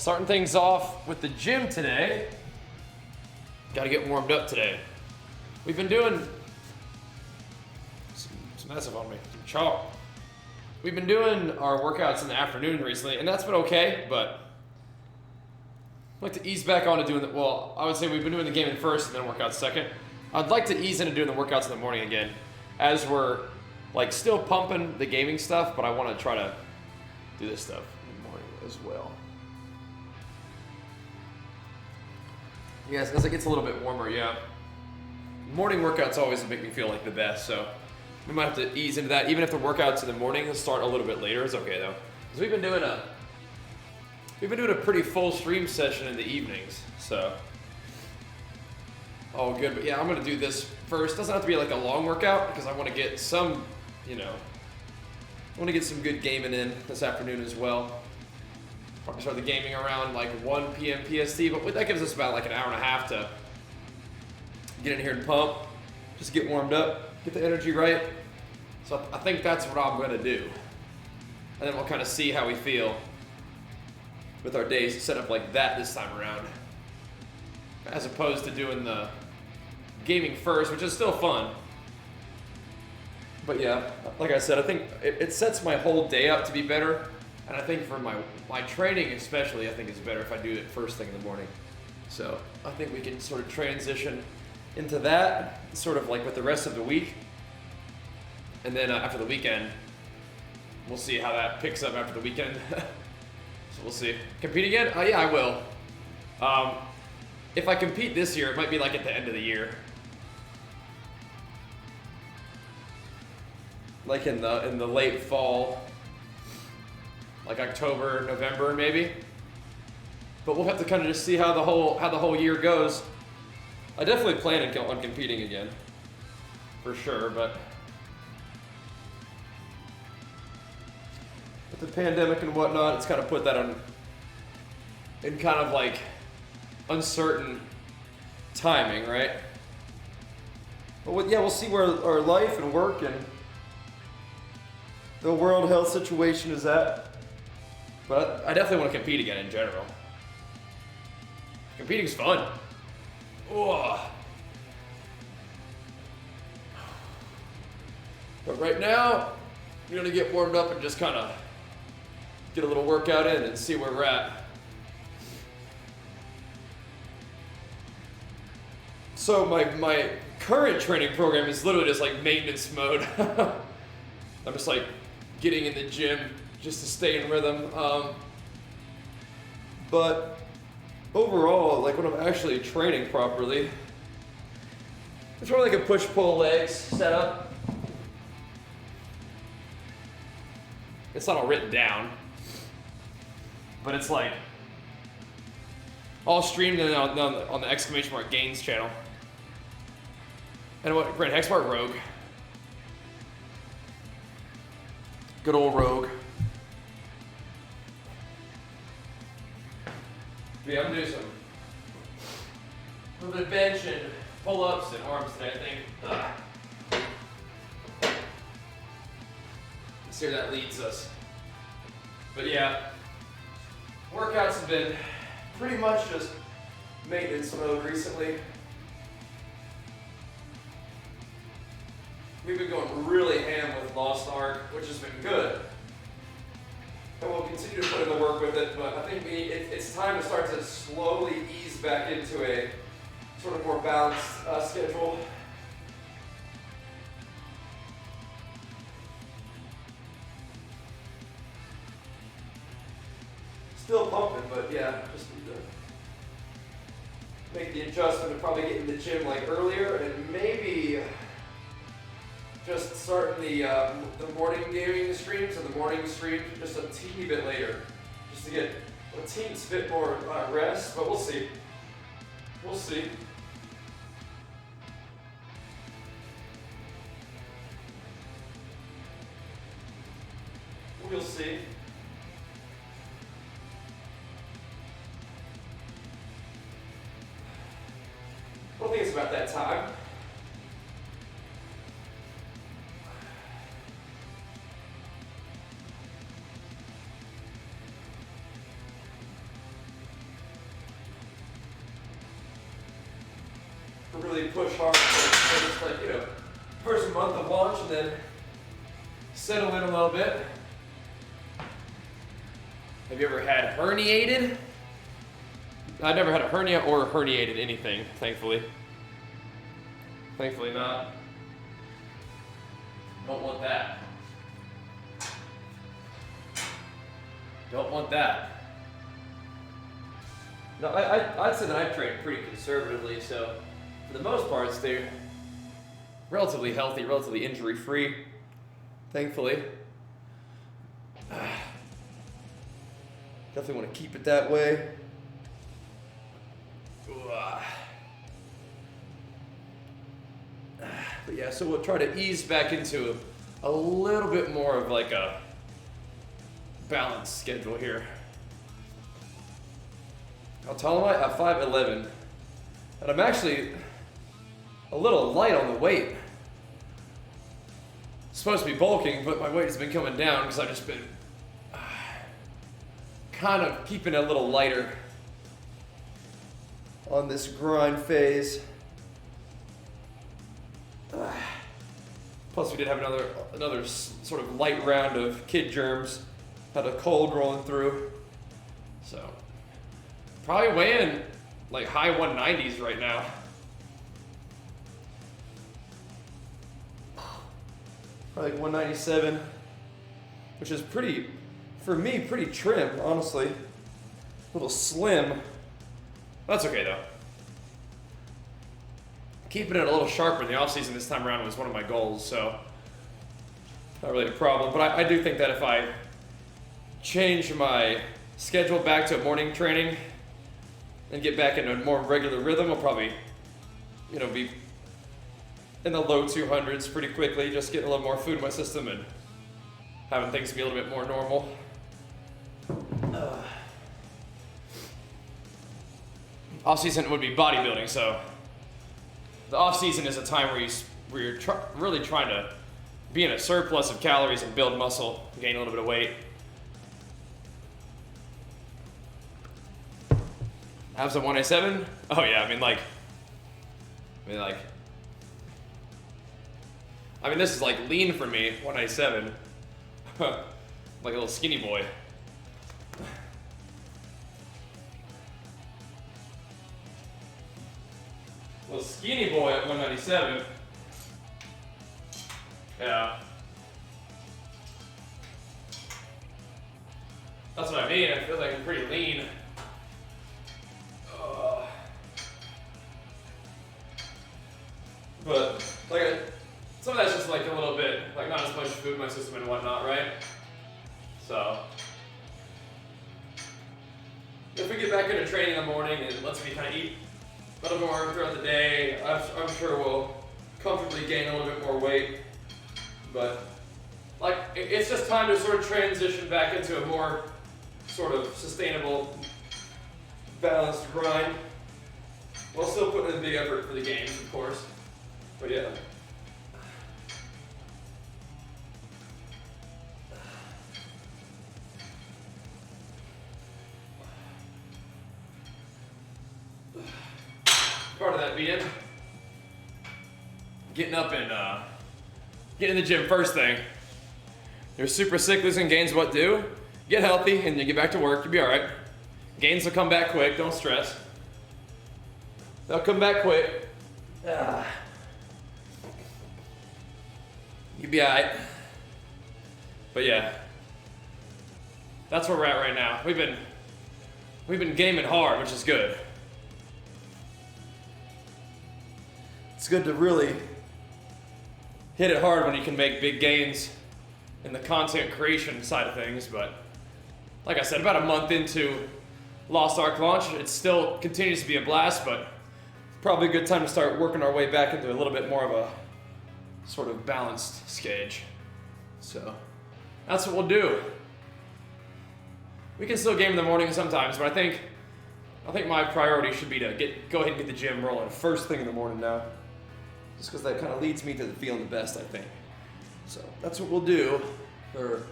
Starting things off with the gym today. Got to get warmed up today. We've been doing some massive on me, some chalk. We've been doing our workouts in the afternoon recently, and that's been okay, but I'd like to ease back on to doing well, I would say we've been doing the gaming first and then workouts second. I'd like to ease into doing the workouts in the morning again, as we're like still pumping the gaming stuff, but I want to try to do this stuff in the morning as well. Yes, as it gets a little bit warmer, yeah. Morning workouts always make me feel like the best, so we might have to ease into that. Even if the workouts in the morning start a little bit later, it's okay though. Because we've been doing a pretty full stream session in the evenings, so all good. But yeah, I'm gonna do this first. Doesn't have to be like a long workout because I want to get some, I want to get some good gaming in this afternoon as well. Probably start the gaming around like 1 p.m. PST, but that gives us about like an hour and a half to get in here and pump, just get warmed up, get the energy right. So I think that's what I'm gonna do. And then we'll kind of see how we feel with our days set up like that this time around, as opposed to doing the gaming first, which is still fun. But yeah, like I said, I think it sets my whole day up to be better. And I think for my training especially, I think it's better if I do it first thing in the morning. So I think we can sort of transition into that, sort of like with the rest of the week. And then after the weekend, we'll see how that picks up after the weekend. So we'll see. Compete again? Yeah, I will. If I compete this year, it might be like at the end of the year. Like in the late fall. Like October, November, maybe. But we'll have to kind of just see how the whole year goes. I definitely plan on competing again, for sure. But with the pandemic and whatnot, it's kind of put that in kind of like uncertain timing, right? But yeah, we'll see where our life and work and the world health situation is at. But I definitely want to compete again in general. Competing's fun. Ugh. But right now, we're gonna get warmed up and just kind of get a little workout in and see where we're at. So my current training program is literally just like maintenance mode. I'm just like getting in the gym just to stay in rhythm. But overall, like when I'm actually training properly, it's more like a push-pull legs setup. It's not all written down, but it's like all streamed on the exclamation mark gains channel. And what, Brent Hexmark Rogue. Good old Rogue. Yeah, I'm gonna do a little bit of bench and pull-ups and arms today, I think. Let's see where that leads us. But yeah, workouts have been pretty much just maintenance mode recently. We've been going really ham with Lost Ark, which has been good. And we'll continue to put in the work with it, but I think it's time to start to slowly ease back into a sort of more balanced schedule. Still pumping, but yeah, just need to make the adjustment of probably getting the gym like earlier and maybe just starting the morning gaming streams and the morning stream just a teeny bit later, just to get a teeny bit more rest. But we'll see. We'll see. We'll see. I think it's about that time. push hard for just like, you know, first month of launch and then settle in a little bit. Have you ever had herniated? I've never had a hernia or herniated anything, thankfully. Thankfully not. Don't want that. Don't want that. No, I'd say that I train pretty conservatively, so for the most part, they're relatively healthy, relatively injury-free, thankfully. Definitely want to keep it that way. But yeah, so we'll try to ease back into a little bit more of like a balanced schedule here. How tall am I? At 5'11". And I'm actually a little light on the weight. Supposed to be bulking, but my weight has been coming down because I've just been kind of keeping it a little lighter on this grind phase. Plus we did have another sort of light round of kid germs. Had a cold rolling through. So probably weighing like high 190s right now. Probably like 197, which is pretty, for me, pretty trim, honestly. A little slim. That's okay though. Keeping it a little sharper in the off-season this time around was one of my goals, so not really a problem. But I do think that if I change my schedule back to morning training and get back into a more regular rhythm, I'll probably, you know, be in the low 200s pretty quickly, just getting a little more food in my system and having things be a little bit more normal. Off-season would be bodybuilding, so the off-season is a time where you're really trying to be in a surplus of calories and build muscle, gain a little bit of weight. Abs at 187? Oh yeah, I mean this is like lean for me, 197. Like a little skinny boy. Little skinny boy at 197. Yeah. That's what I mean. I feel like I'm pretty lean. But like some of that's just like a little bit, like not as much food in my system and whatnot, right? So if we get back into training in the morning and lets me kind of eat a little more throughout the day, I'm sure we'll comfortably gain a little bit more weight. But like it's just time to sort of transition back into a more sort of sustainable, balanced grind. While still putting in big effort for the games, of course. But yeah. Part of that being getting up and getting in the gym first thing. You're super sick, losing gains, what do? Get healthy and you get back to work, you'll be alright. Gains will come back quick, don't stress. They'll come back quick. You'll be alright. But yeah, that's where we're at right now. We've been gaming hard, which is good. It's good to really hit it hard when you can make big gains in the content creation side of things, but like I said, about a month into Lost Ark launch, it still continues to be a blast, but probably a good time to start working our way back into a little bit more of a sort of balanced stage. So that's what we'll do. We can still game in the morning sometimes, but I think my priority should be to go ahead and get the gym rolling first thing in the morning now. Just because that kind of leads me to feeling the best, I think. So that's what we'll do for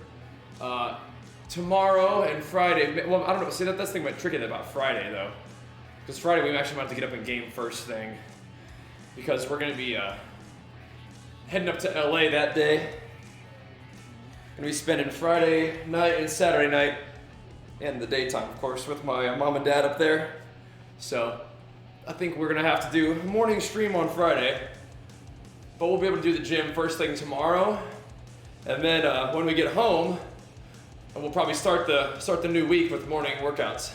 tomorrow and Friday. Well, I don't know. See, that's the thing about tricky about Friday, though. Because Friday we actually might have to get up and game first thing. because we're gonna be heading up to LA that day. Gonna be spending Friday night and Saturday night, and the daytime, of course, with my mom and dad up there. So I think we're gonna have to do a morning stream on Friday, but we'll be able to do the gym first thing tomorrow, and then when we get home, we'll probably start the new week with morning workouts.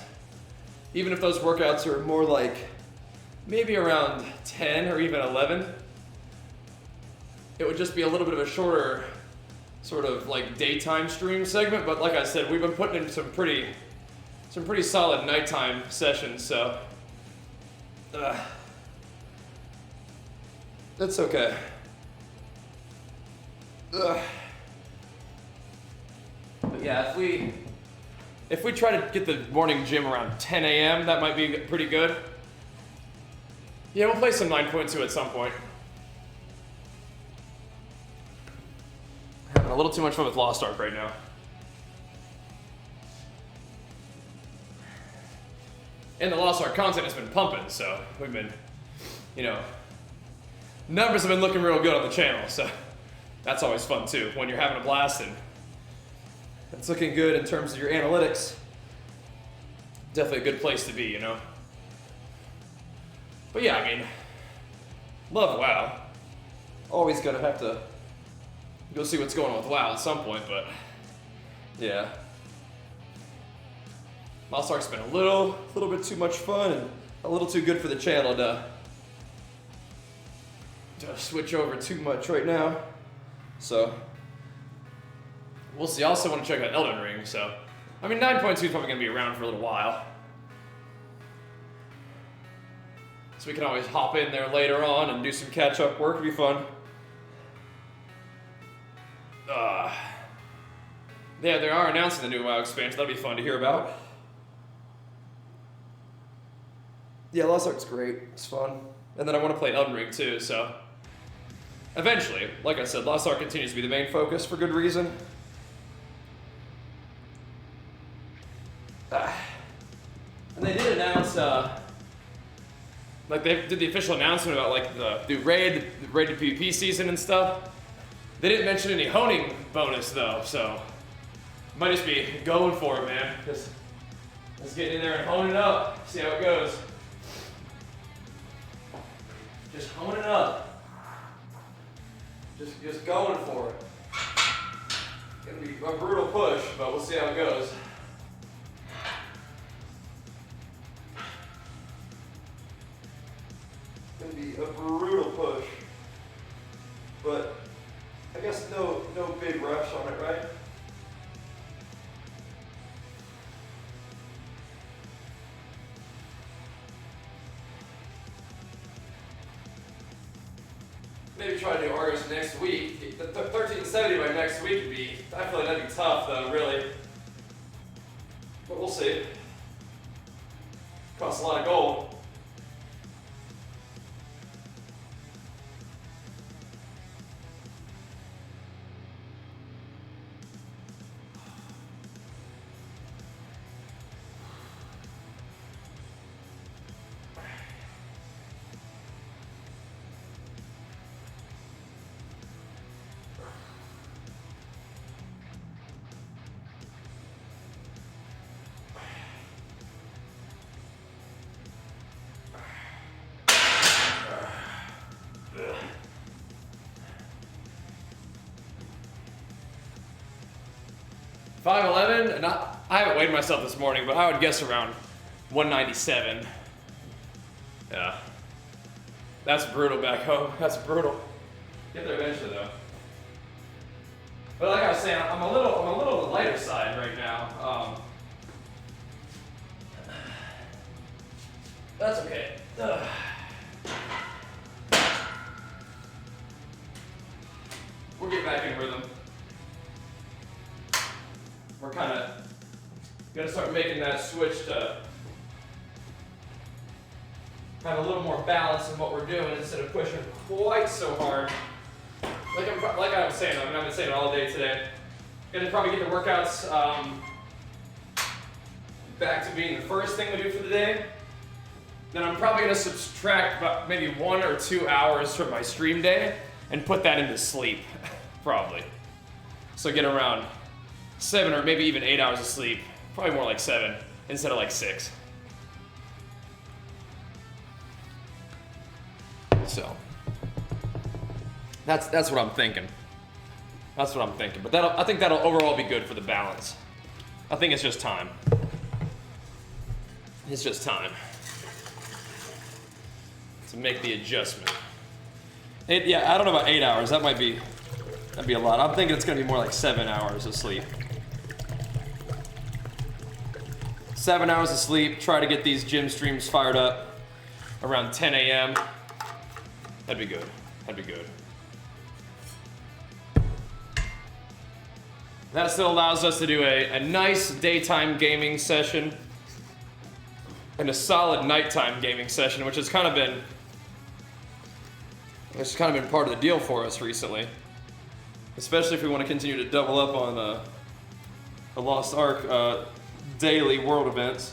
Even if those workouts are more like maybe around 10 or even 11, it would just be a little bit of a shorter sort of like daytime stream segment. But like I said, we've been putting in some pretty solid nighttime sessions, so that's okay. But yeah, if we try to get the morning gym around 10 a.m., that might be pretty good. Yeah, we'll play some 9.2 at some point. Having a little too much fun with Lost Ark right now. And the Lost Ark content has been pumping, so we've been, numbers have been looking real good on the channel, so that's always fun too, when you're having a blast and it's looking good in terms of your analytics. Definitely a good place to be, But yeah, I mean, love WoW. Always gonna have to go see what's going on with WoW at some point, but yeah. Lost Ark's been a little bit too much fun and a little too good for the channel to switch over too much right now. So we'll see. I also want to check out Elden Ring, so I mean 9.2 is probably gonna be around for a little while. So we can always hop in there later on and do some catch-up work. It'd be fun. Yeah, they are announcing the new WoW expansion. That'll be fun to hear about. Yeah, Lost Ark's great. It's fun. And then I want to play Elden Ring too, so eventually, like I said, Lost Ark continues to be the main focus for good reason. And they did announce, like they did the official announcement about like the raid to PvP season and stuff. They didn't mention any honing bonus though, so might just be going for it, man. Just let's get in there and hone it up, see how it goes. Just hone it up. Just going for it. It's gonna be a brutal push, but we'll see how it goes. It's gonna be a brutal push, but I guess no big rush on it, right? Maybe try to do Argus next week. The 1370 by next week would be, I feel like that'd be tough though, really. But we'll see. Costs a lot of gold. $511, and I haven't weighed myself this morning, but I would guess around 197. Yeah. That's brutal back home. That's brutal. Get there eventually though. But like I was saying, I'm a little on the lighter side right now. That's okay. We'll get back in rhythm. We're kind of gonna start making that switch to have a little more balance in what we're doing instead of pushing quite so hard. Like I was saying, I've been saying it all day today. Gonna probably get the workouts back to being the first thing we do for the day. then I'm probably gonna subtract about maybe 1 or 2 hours from my stream day and put that into sleep, probably. So get around 7 or maybe even 8 hours of sleep, probably more like 7 instead of like 6. So that's what I'm thinking. That's what I'm thinking. But I think that'll overall be good for the balance. I think it's just time. It's just time to make the adjustment. Yeah, I don't know about 8 hours. That'd be a lot. I'm thinking it's gonna be more like 7 hours of sleep. 7 hours of sleep. Try to get these gym streams fired up around 10 a.m. That'd be good. That'd be good. That still allows us to do a nice daytime gaming session and a solid nighttime gaming session, which has kind of been part of the deal for us recently. Especially if we want to continue to double up on the Lost Ark daily world events,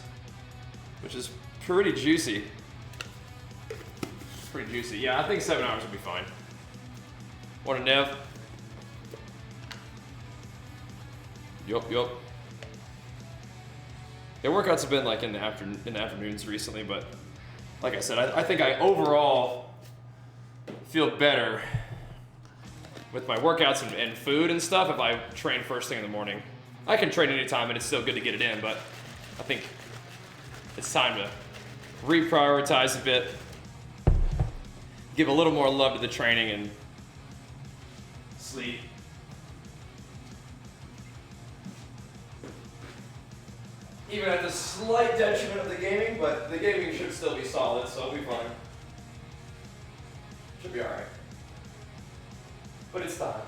which is pretty juicy. Pretty juicy. Yeah, I think 7 hours would be fine. Want a Nev? Yup. Yeah, workouts have been like in the afternoons recently, but like I said, I think I overall feel better with my workouts and food and stuff if I train first thing in the morning. I can train anytime and it's still good to get it in, but I think it's time to reprioritize a bit, give a little more love to the training and sleep. Even at the slight detriment of the gaming, but the gaming should still be solid, so it'll be fine. Should be alright. But it's time.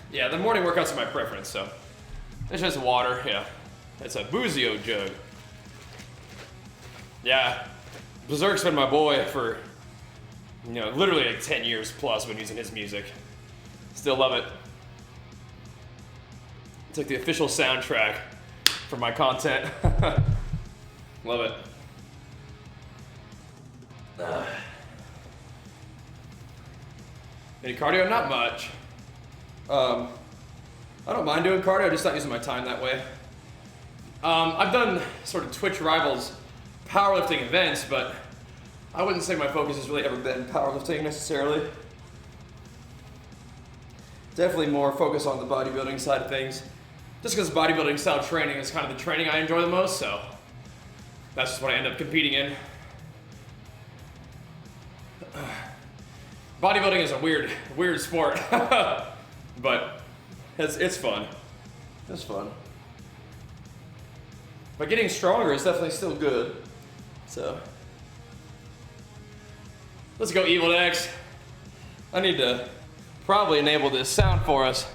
Yeah, the morning workouts are my preference, so it's just water, yeah. It's a Boozio jug. Yeah, Berserk's been my boy for, literally like 10 years plus. Been using his music. Still love it. It's like the official soundtrack for my content. Love it. Any cardio? Not much. I don't mind doing cardio, just not using my time that way. I've done sort of Twitch Rivals powerlifting events, but I wouldn't say my focus has really ever been powerlifting necessarily. Definitely more focus on the bodybuilding side of things. Just because bodybuilding style training is kind of the training I enjoy the most, so that's just what I end up competing in. Bodybuilding is a weird sport, but it's fun. It's fun. But getting stronger is definitely still good. So let's go, Evil X. I need to probably enable this sound for us.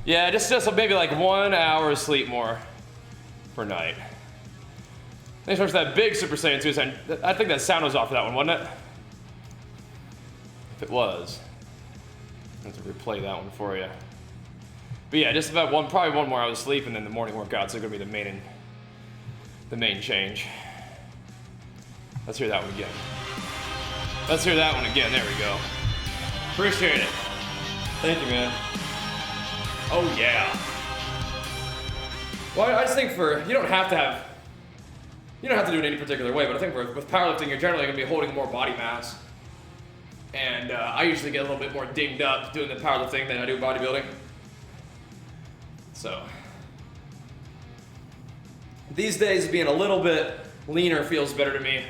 Yeah, just maybe like 1 hour of sleep more per night. Thanks so much for that big Super Saiyan 2 sound. I think that sound was off for that one, wasn't it? If it was, I have to replay that one for you. But yeah, just about probably 1 more hour of sleep, and then the morning workouts are gonna be the main change. Let's hear that one again. Let's hear that one again. There we go. Appreciate it. Thank you, man. Oh yeah. Well, I just think you don't have to do it in any particular way, but I think with powerlifting, you're generally gonna be holding more body mass. And I usually get a little bit more dinged up doing the powerlifting than I do bodybuilding. So these days being a little bit leaner feels better to me.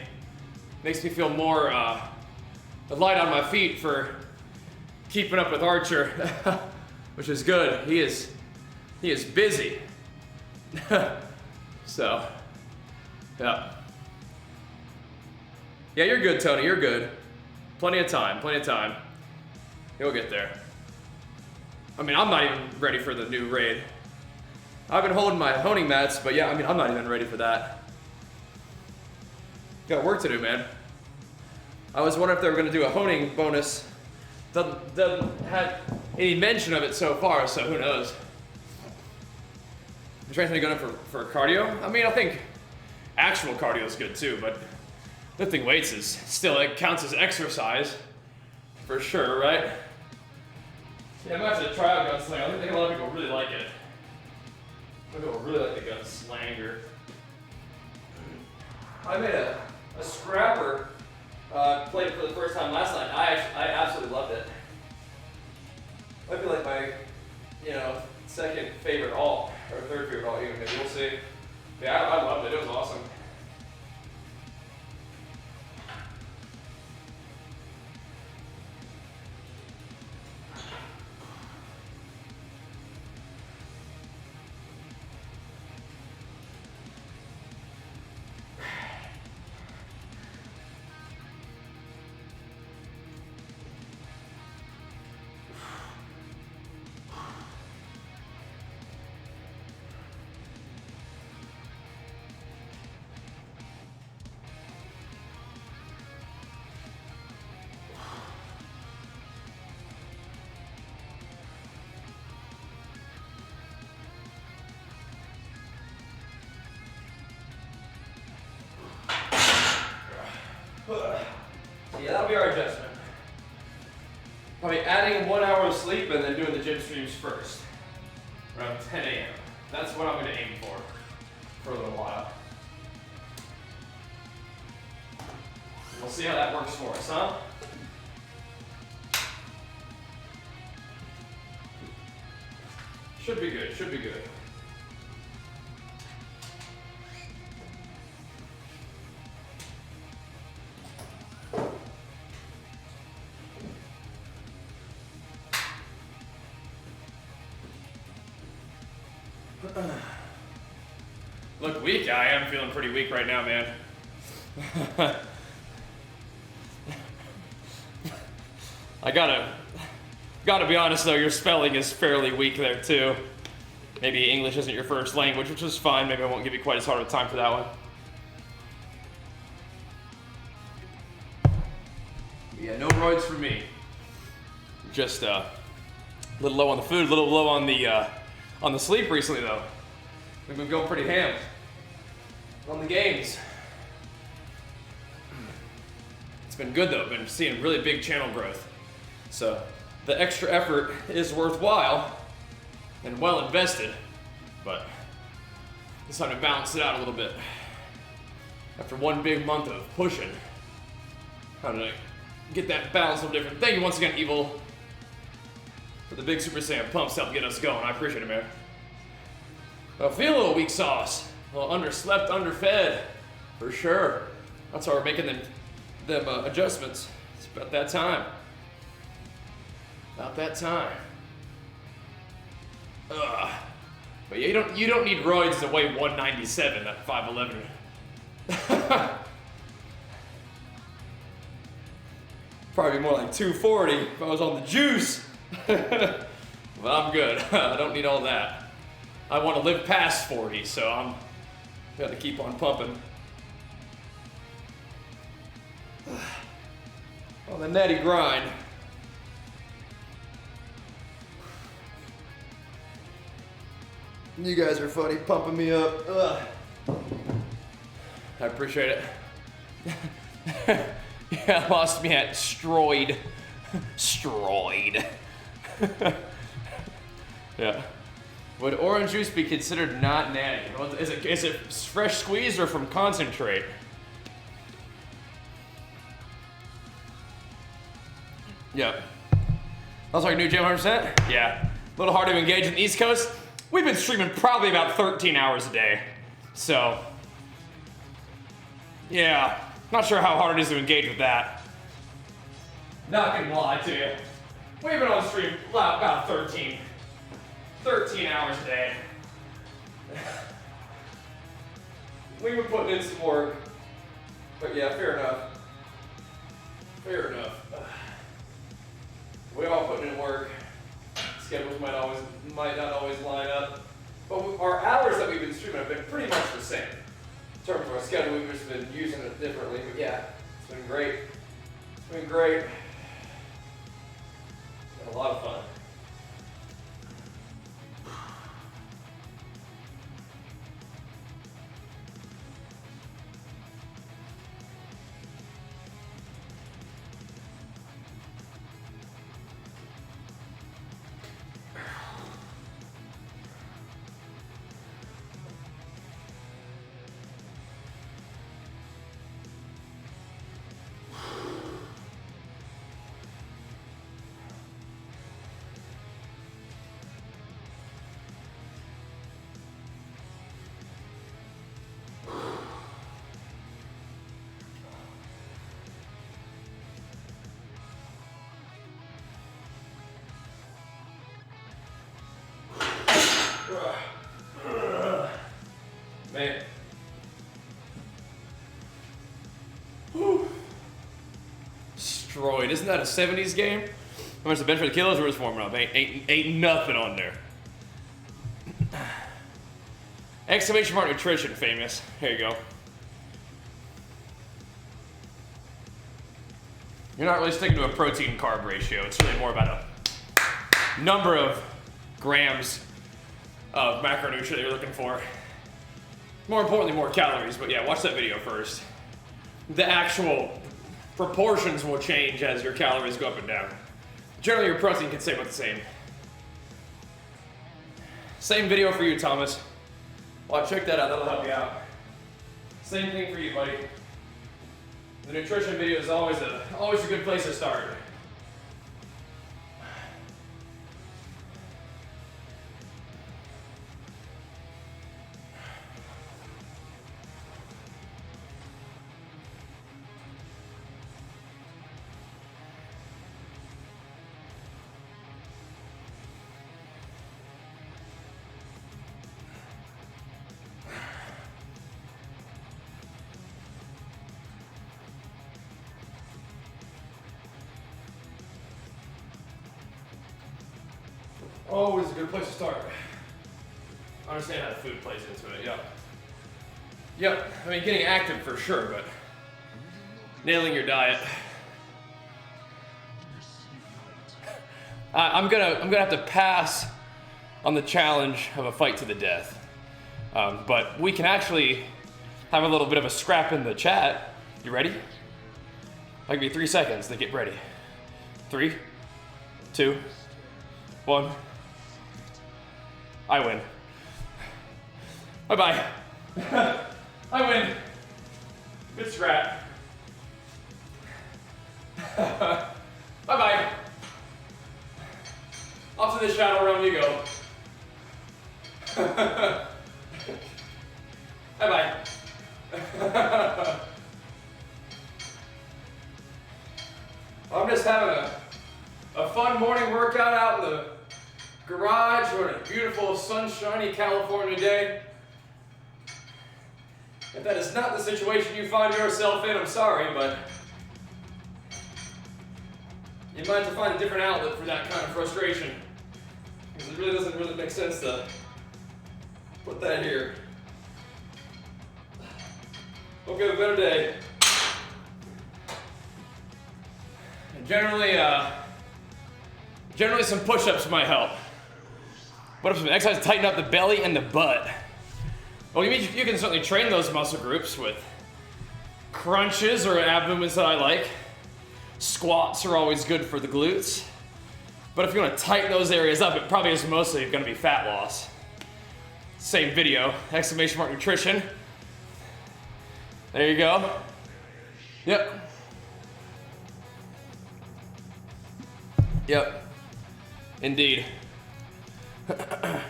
Makes me feel more light on my feet for keeping up with Archer, which is good. He is busy. So, yeah. Yeah, you're good, Tony. You're good. Plenty of time. Plenty of time. You'll get there. I mean, I'm not even ready for the new raid. I've been holding my honing mats, but yeah, I mean, I'm not even ready for that. Got work to do, man. I was wondering if they were gonna do a honing bonus. Doesn't have any mention of it so far, so who knows? Is there anything going for cardio? I mean, I think actual cardio is good too, but lifting weights is still, it counts as exercise for sure, right? Yeah, I'm gonna have to try out gunslinger. I think a lot of people really like it. A lot of people really like the gunslinger. I made a scrapper, played it for the first time last night. I absolutely loved it. Might be like my, second favorite alt, or third favorite alt even, maybe we'll see. Yeah, I loved it, it was awesome. Yeah, that'll be our adjustment. I'll be adding 1 hour of sleep and then doing the gym streams first, around 10 a.m. That's what I'm going to aim for a little while. We'll see how that works for us, huh? Should be good, should be good. Look weak. I am feeling pretty weak right now, man. I gotta be honest though, your spelling is fairly weak there too. Maybe English isn't your first language, which is fine. Maybe I won't give you quite as hard of a time for that one. Yeah, no roids for me. Just a little low on the food, a little low on the sleep recently though. We've been going pretty ham on the games. It's been good though, been seeing really big channel growth. So the extra effort is worthwhile and well invested, but it's time to balance it out a little bit. After one big month of pushing, how to get that balance a little different. Thank you once again, Evil, for the big Super Saiyan pumps to help get us going. I appreciate it, man. I feel a little weak sauce, a little underslept, underfed, for sure. That's why we're making them adjustments. It's about that time. About that time. Ugh. But yeah, you don't need roids to weigh 197 at 5'11". Probably more like 240 if I was on the juice. But I'm good. I don't need all that. I want to live past 40, so I'm gonna keep on pumping. On the natty grind. You guys are funny, pumping me up. Ugh. I appreciate it. Yeah, lost me at Stroid. Stroid. Yeah. Would orange juice be considered not natty? Is it fresh squeezed or from concentrate? Yep. Also, our new gym 100%? Yeah. A little hard to engage in the East Coast. We've been streaming probably about 13 hours a day. So, yeah, not sure how hard it is to engage with that. Not gonna lie to you. We've been on stream about 13 hours a day. We've been putting in some work. But yeah, fair enough. Fair enough. We all putting in work. Schedules might not always line up. But our hours that we've been streaming have been pretty much the same. In terms of our schedule, we've just been using it differently. But yeah, it's been great. It's been great. Been a lot of fun. Man. Whew. Destroyed. Isn't that a 70s game? How much the bench for the kilos? We're just warming up. Ain't nothing on there. Exclamation mark nutrition, famous. Here you go. You're not really sticking to a protein carb ratio. It's really more about a number of grams of macronutrient that you're looking for. More importantly, more calories, but yeah, watch that video first. The actual proportions will change as your calories go up and down. Generally, your protein can stay about the same. Same video for you, Thomas. Well, check that out, that'll help you out. Same thing for you, buddy. The nutrition video is always a good place to start. Always a good place to start. Understand how the food plays into it, yep. Yep, I mean getting active for sure, but nailing your diet. I'm gonna have to pass on the challenge of a fight to the death. But we can actually have a little bit of a scrap in the chat. You ready? I'll give you 3 seconds to get ready. 3, 2, 1. I win. Bye-bye. I win. Good scrap. Bye-bye. Off to the shadow realm you go. Bye-bye. I'm just having a fun morning workout out in the garage on a beautiful, sunshiny California day. If that is not the situation you find yourself in, I'm sorry, but you might have to find a different outlet for that kind of frustration. Because it really doesn't really make sense to put that here. Hope you have a better day. And generally some push-ups might help. What if some exercise to tighten up the belly and the butt? Well, you can certainly train those muscle groups with crunches or abdomens that I like. Squats are always good for the glutes. But if you want to tighten those areas up, it probably is mostly going to be fat loss. Same video, exclamation mark nutrition. There you go. Yep. Yep. Indeed.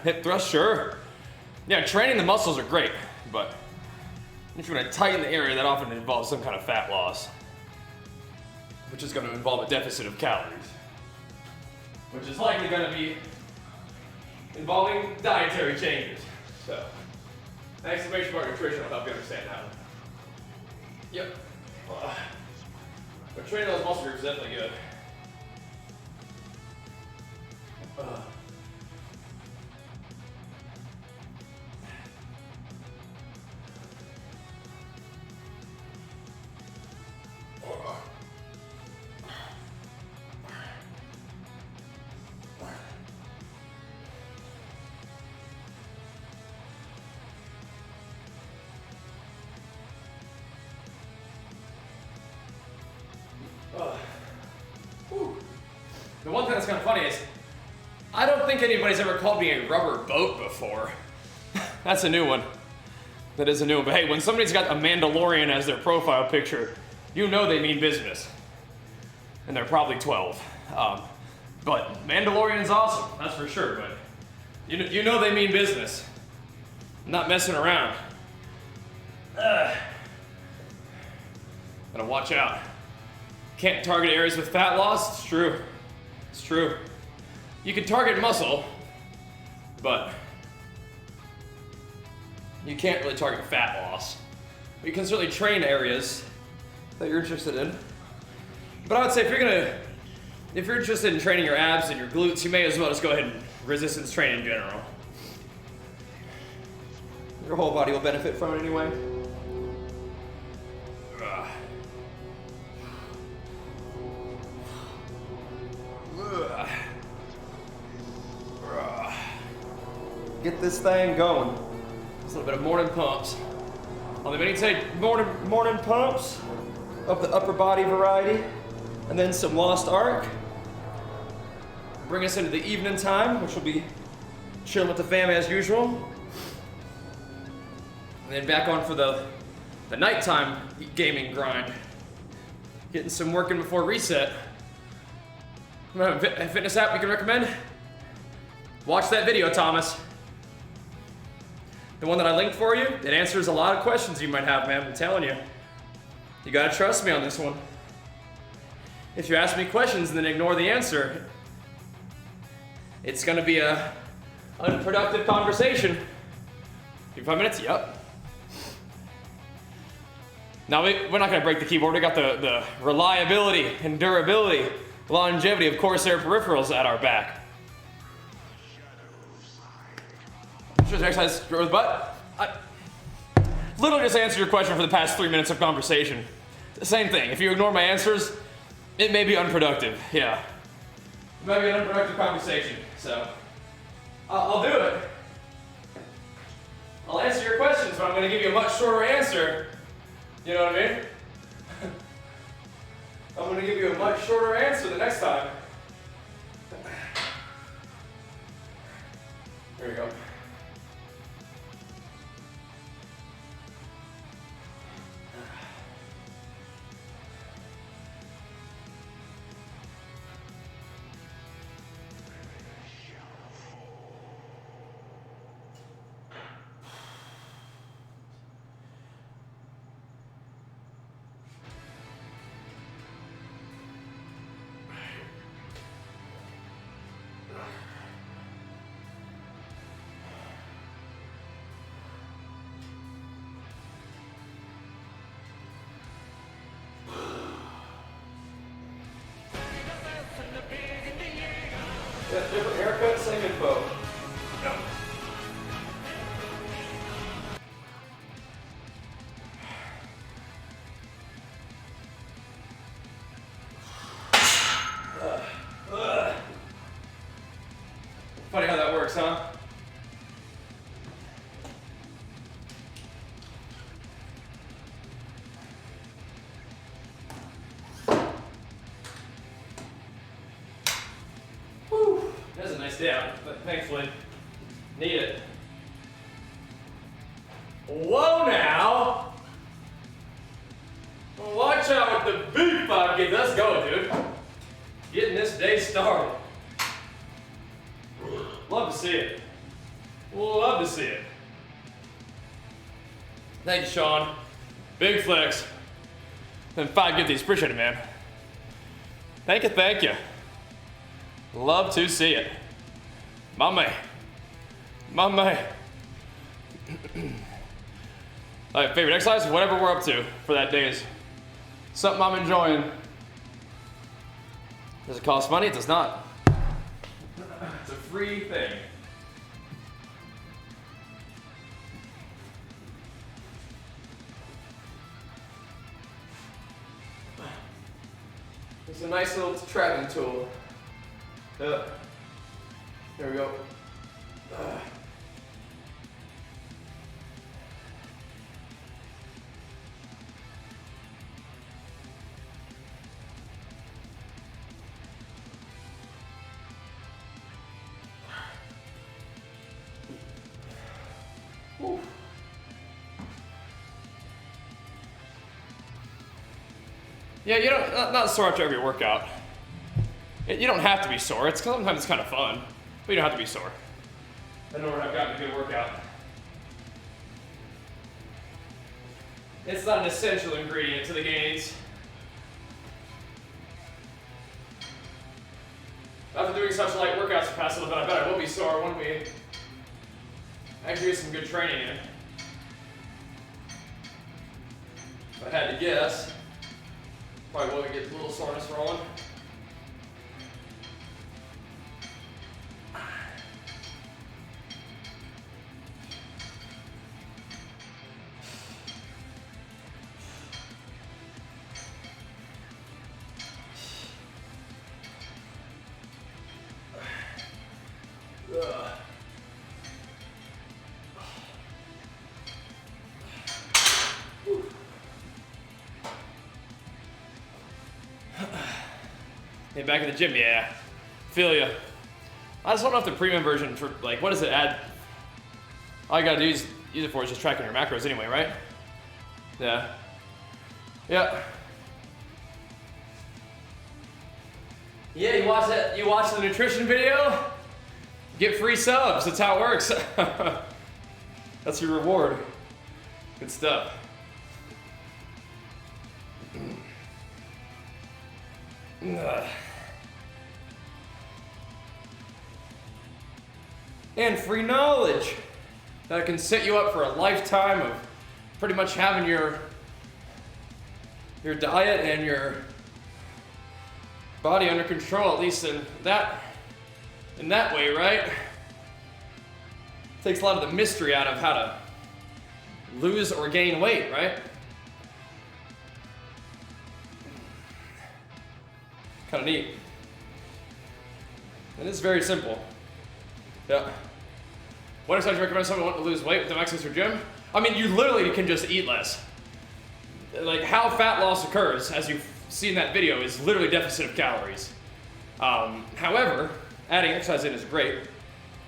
Hip thrust, sure. Yeah, training the muscles are great. but if you want to tighten the area, that often involves some kind of fat loss, which is going to involve a deficit of calories, which is likely going to be involving dietary changes. So, an exclamation mark nutrition will help you understand that. Yep. But training those muscle groups is definitely good. The one thing that's kind of funny is, I don't think anybody's ever called me a rubber boat before. That's a new one. That is a new one. But hey, when somebody's got a Mandalorian as their profile picture, you know they mean business. And they're probably 12. But Mandalorian's awesome, that's for sure. But you know they mean business. I'm not messing around. Gotta watch out. Can't target areas with fat loss. It's true. It's true. You can target muscle, but you can't really target fat loss. You can certainly train areas that you're interested in. But I would say if you're interested in training your abs and your glutes, you may as well just go ahead and resistance train in general. Your whole body will benefit from it anyway. Get this thing going. Just a little bit of morning pumps. On the mini take morning pumps of the upper body variety, and then some lost arc. Bring us into the evening time, which will be chilling with the fam as usual. And then back on for the nighttime gaming grind. Getting some work in before reset. A fitness app we can recommend? Watch that video, Thomas. The one that I linked for you, it answers a lot of questions you might have, man. I'm telling you. You gotta trust me on this one. If you ask me questions and then ignore the answer, it's gonna be a unproductive conversation. Give 5 minutes? Yep. Now, we're not gonna break the keyboard. We got the reliability and durability, longevity of Corsair peripherals at our back. Just exercise, grow the butt. I literally just answered your question for the past 3 minutes of conversation. Same thing. If you ignore my answers, it may be unproductive. Yeah. It might be an unproductive conversation. So, I'll do it. I'll answer your questions, but I'm going to give you a much shorter answer. You know what I mean? I'm going to give you a much shorter answer the next time. Here we go. Yeah, different haircut, same info. No. Funny how that works, huh? That's a nice day out, but thankfully, need it. Whoa now! Watch out with the beef pocket. Let's go, dude. Getting this day started. Love to see it. Love to see it. Thank you, Sean. Big flex. And 5 gifties. Appreciate it, man. Thank you, thank you. Love to see it. My man. My man. All right, favorite exercise? Whatever we're up to for that day is something I'm enjoying. Does it cost money? It does not. It's a free thing. It's a nice little tracking tool. There we go. Yeah, you don't, not sore after every workout. You don't have to be sore. Sometimes it's kind of fun, but you don't have to be sore. In order to have gotten a good workout. It's not an essential ingredient to the gains. After doing such light workouts the past little bit, I bet I will be sore when we actually get some good training in. If I had to guess, probably will get a little soreness rolling. Hey, back in the gym, yeah. Feel ya. I just don't know if the premium version for, like, what does it add? All you gotta do is use it for is just tracking your macros anyway, right? Yeah. Yeah. Yeah, you watch the nutrition video? Get free subs, that's how it works. That's your reward. Good stuff. And free knowledge that can set you up for a lifetime of pretty much having your diet and your body under control, at least in that way, right? Takes a lot of the mystery out of how to lose or gain weight, right? Kind of neat. And it's very simple. Yeah. What exercise do you recommend someone wanting to lose weight with no exercise or gym? I mean, you literally can just eat less. Like, how fat loss occurs, as you've seen that video, is literally deficit of calories. However, adding exercise in is great.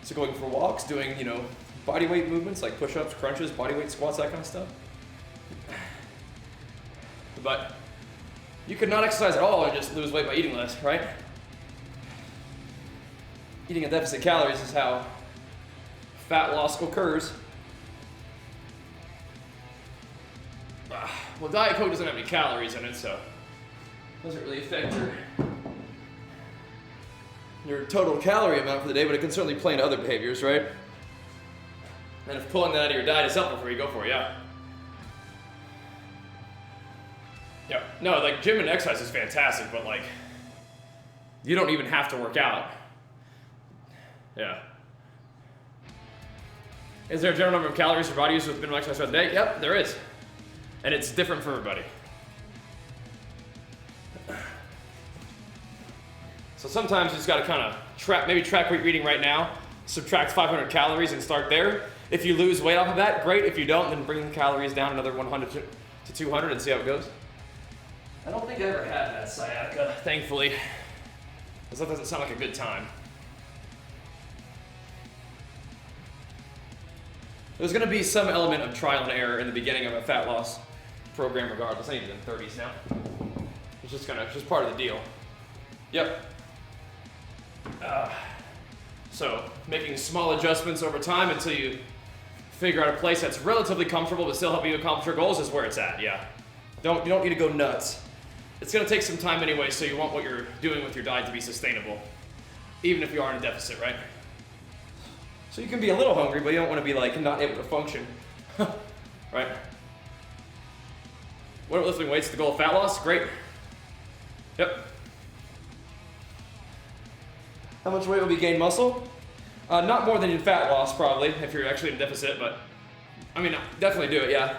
So going for walks, doing, body weight movements like push-ups, crunches, body weight squats, that kind of stuff. But you could not exercise at all and just lose weight by eating less, right? Eating at deficit calories is how fat loss occurs. Well, Diet Coke doesn't have any calories in it, so it doesn't really affect your total calorie amount for the day, but it can certainly play into other behaviors, right? And if pulling that out of your diet is helpful for you, go for it, yeah. Yeah, no, like gym and exercise is fantastic, but like, you don't even have to work out. Yeah. Is there a general number of calories your body uses with minimum exercise throughout the day? Yep, there is. And it's different for everybody. So sometimes you just gotta kind of track what you're eating right now, subtract 500 calories and start there. If you lose weight off of that, great. If you don't, then bring the calories down another 100 to 200 and see how it goes. I don't think I ever had that sciatica, thankfully. Because that doesn't sound like a good time. There's gonna be some element of trial and error in the beginning of a fat loss program regardless. I ain't even in the 30s now. It's just part of the deal. Yep. So making small adjustments over time until you figure out a place that's relatively comfortable but still help you accomplish your goals is where it's at, yeah. You don't need to go nuts. It's gonna take some time anyway, so you want what you're doing with your diet to be sustainable, even if you are in a deficit, right? So you can be a little hungry, but you don't want to be like not able to function, right? What are lifting weights? The goal of fat loss? Great. Yep. How much weight will be gained muscle? Not more than in fat loss, probably, if you're actually in a deficit, but I mean, definitely do it, yeah.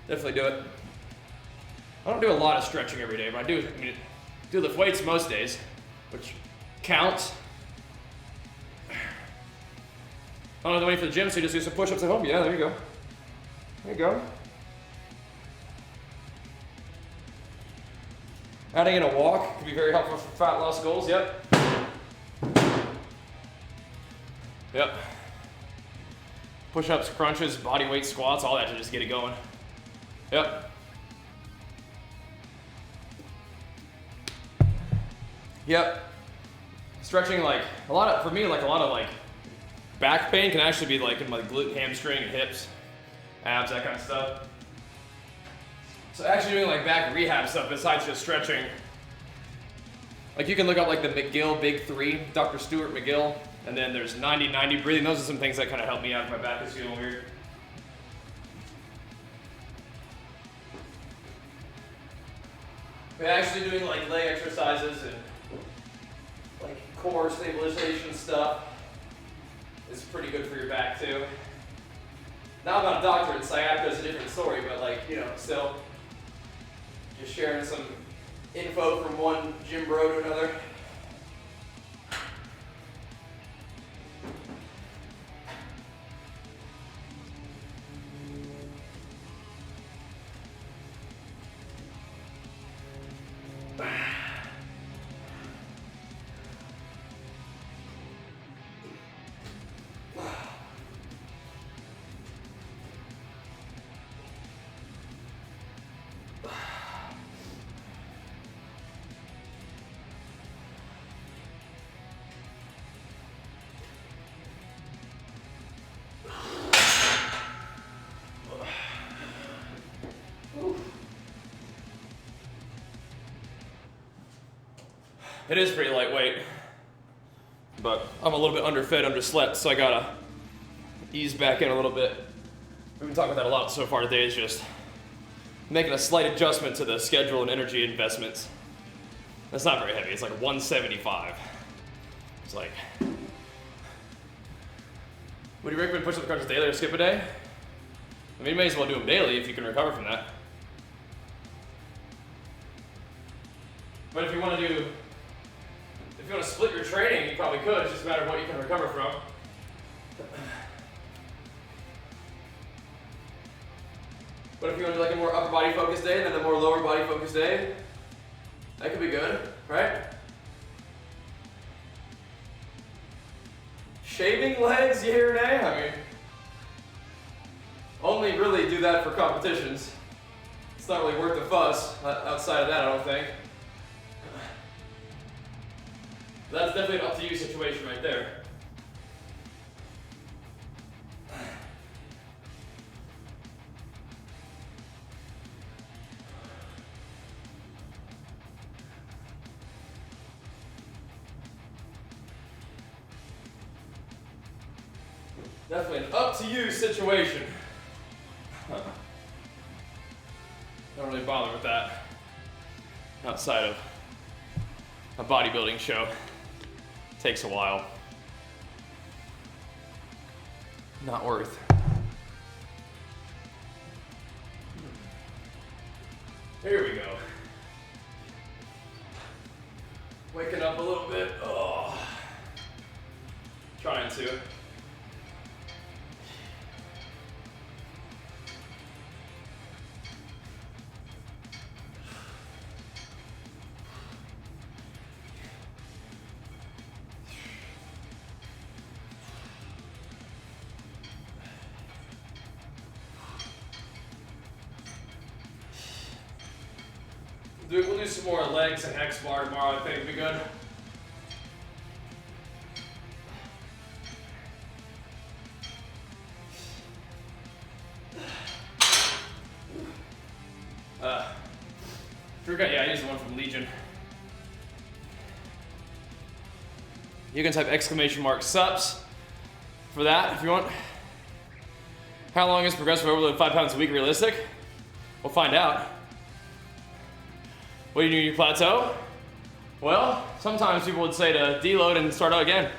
Definitely do it. I don't do a lot of stretching every day, but I do lift weights most days, which counts. I don't have the money for the gym, so you just do some push-ups at home. Yeah, there you go. There you go. Adding in a walk can be very helpful for fat loss goals. Yep. Yep. Push-ups, crunches, body weight squats, all that to just get it going. Yep. Yep. Stretching, like a lot of back pain can actually be like in my glute, hamstring, and hips, abs, that kind of stuff. So actually doing like back rehab stuff besides just stretching. Like you can look up like the McGill Big 3, Dr. Stuart McGill, and then there's 90-90 breathing. Those are some things that kind of help me out if my back is feeling weird. But actually doing like leg exercises and like core stabilization stuff is pretty good for your back too. Now I'm not a doctor, and sciatica is a different story, but like, you know, still just sharing some info from one gym bro to another. It is pretty lightweight, but I'm a little bit underfed, underslept, so I gotta ease back in a little bit. We've been talking about that a lot so far today, is just making a slight adjustment to the schedule and energy investments. That's not very heavy, it's like 175. It's like, would you recommend push-up crunches daily or skip a day? I mean, you may as well do them daily if you can recover from that. But if you want to split your training, you probably could. It's just a matter of what you can recover from. But if you want to do like a more upper body focused day and then a more lower body focused day, that could be good, right? Shaving legs here and there, I mean, only really do that for competitions. It's not really worth the fuss outside of that, I don't think. That's definitely an up to you situation right there. Definitely an up to you situation. Don't really bother with that outside of a bodybuilding show. Takes a while. Not worth. Here we go. Waking up a little bit. Oh. Trying to. We'll do some more legs and X bar tomorrow, I think it'll be good. Yeah, I use the one from Legion. You can type !SUPS for that if you want. How long is progressive overload 5 pounds a week realistic? We'll find out. What do you do when you plateau? Well, sometimes people would say to deload and start out again.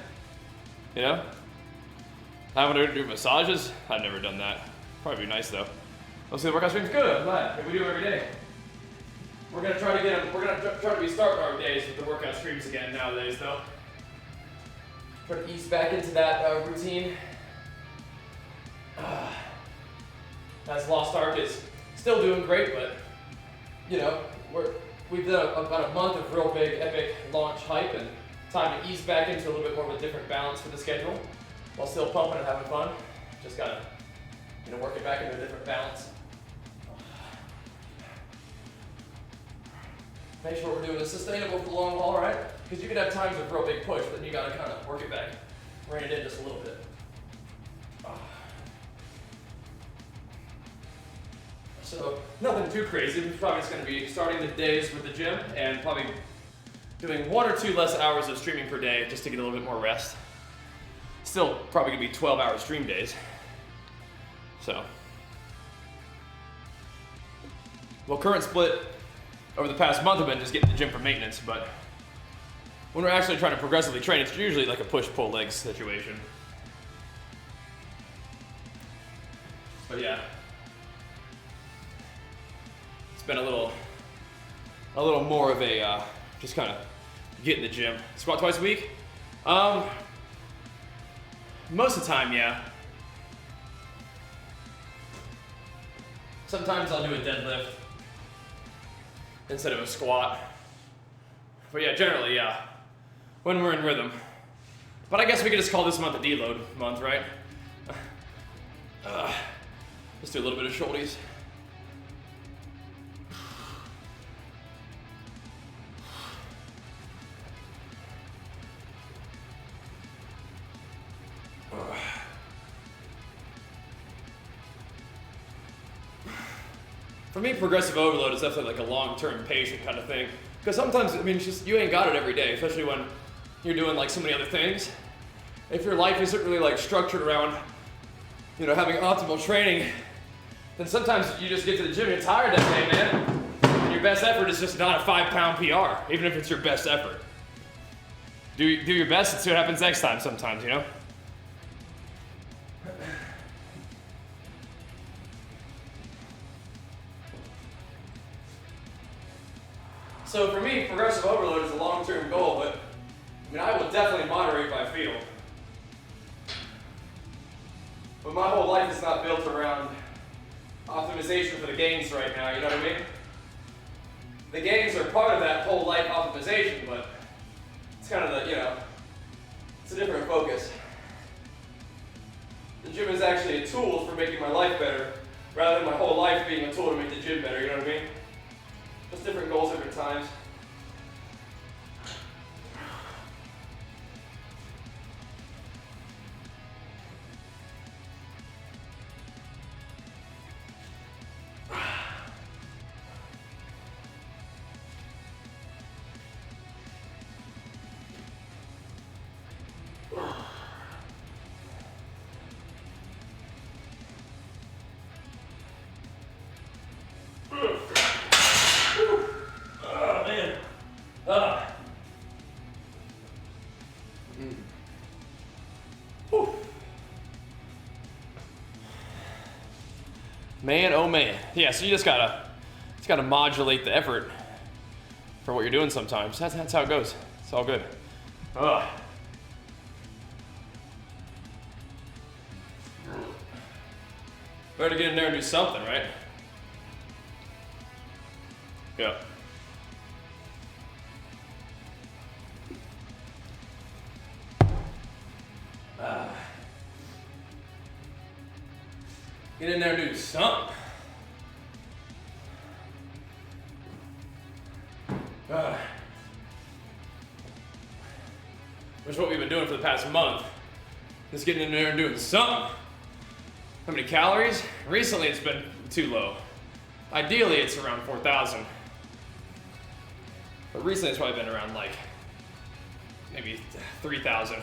You know? I want to do massages. I've never done that. Probably be nice though. Let's see the workout stream's good. I'm glad. If we do them every day. We're gonna try to get them. We're gonna try to be starting our days with the workout streams again nowadays though. Try to ease back into that routine. As Lost Ark is still doing great, but you know we've done about a month of real big epic launch hype and time to ease back into a little bit more of a different balance for the schedule while still pumping and having fun. Just gotta work it back into a different balance. Make sure we're doing it sustainable for the long haul, right? Because you can have times of real big push, but then you gotta kind of work it back, rein it in just a little bit. So nothing too crazy. We're probably just gonna be starting the days with the gym and probably doing 1 or 2 less hours of streaming per day just to get a little bit more rest. Still probably gonna be 12-hour stream days. So, well, current split over the past month have been just getting to the gym for maintenance, but when we're actually trying to progressively train, it's usually like a push-pull legs situation. But yeah, it's been a little more of a just kind of get in the gym. Squat twice a week? Most of the time, yeah. Sometimes I'll do a deadlift instead of a squat. But yeah, generally, yeah. When we're in rhythm. But I guess we could just call this month a deload month, right? Let's do a little bit of shouldies. For me, progressive overload is definitely like a long-term patient kind of thing. Because sometimes, I mean, it's just, you ain't got it every day, especially when you're doing like so many other things. If your life isn't really like structured around, having optimal training, then sometimes you just get to the gym and you're tired that day, man. And your best effort is just not a 5-pound PR, even if it's your best effort. Do your best and see what happens next time sometimes, So for me, progressive overload is a long-term goal, but I will definitely moderate my feel. But my whole life is not built around optimization for the gains right now, you know what I mean? The gains are part of that whole life optimization, but it's kind of it's a different focus. The gym is actually a tool for making my life better, rather than my whole life being a tool to make the gym better, you know what I mean? Just different goals, different times. Man, oh man. Yeah, so you just gotta modulate the effort for what you're doing sometimes. That's how it goes. It's all good. Better get in there and do something, right? Yeah. Get in there and do something. Which is what we've been doing for the past month. Just getting in there and doing something. How many calories? Recently it's been too low. Ideally it's around 4,000. But recently it's probably been around like maybe 3,000.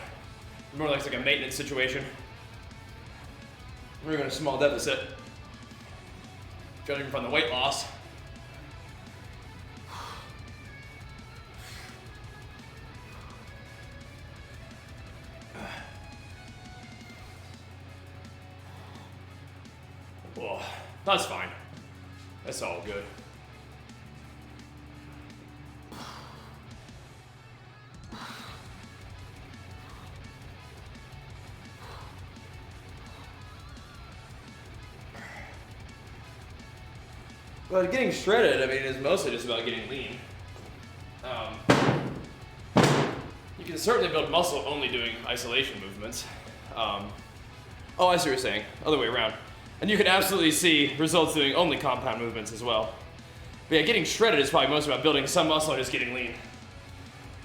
More like it's like a maintenance situation. We're in a small deficit, judging from the weight loss. Well, that's fine. That's all good. But getting shredded, I mean, is mostly just about getting lean. You can certainly build muscle only doing isolation movements. Oh, I see what you're saying. Other way around. And you can absolutely see results doing only compound movements as well. But yeah, getting shredded is probably most about building some muscle and just getting lean.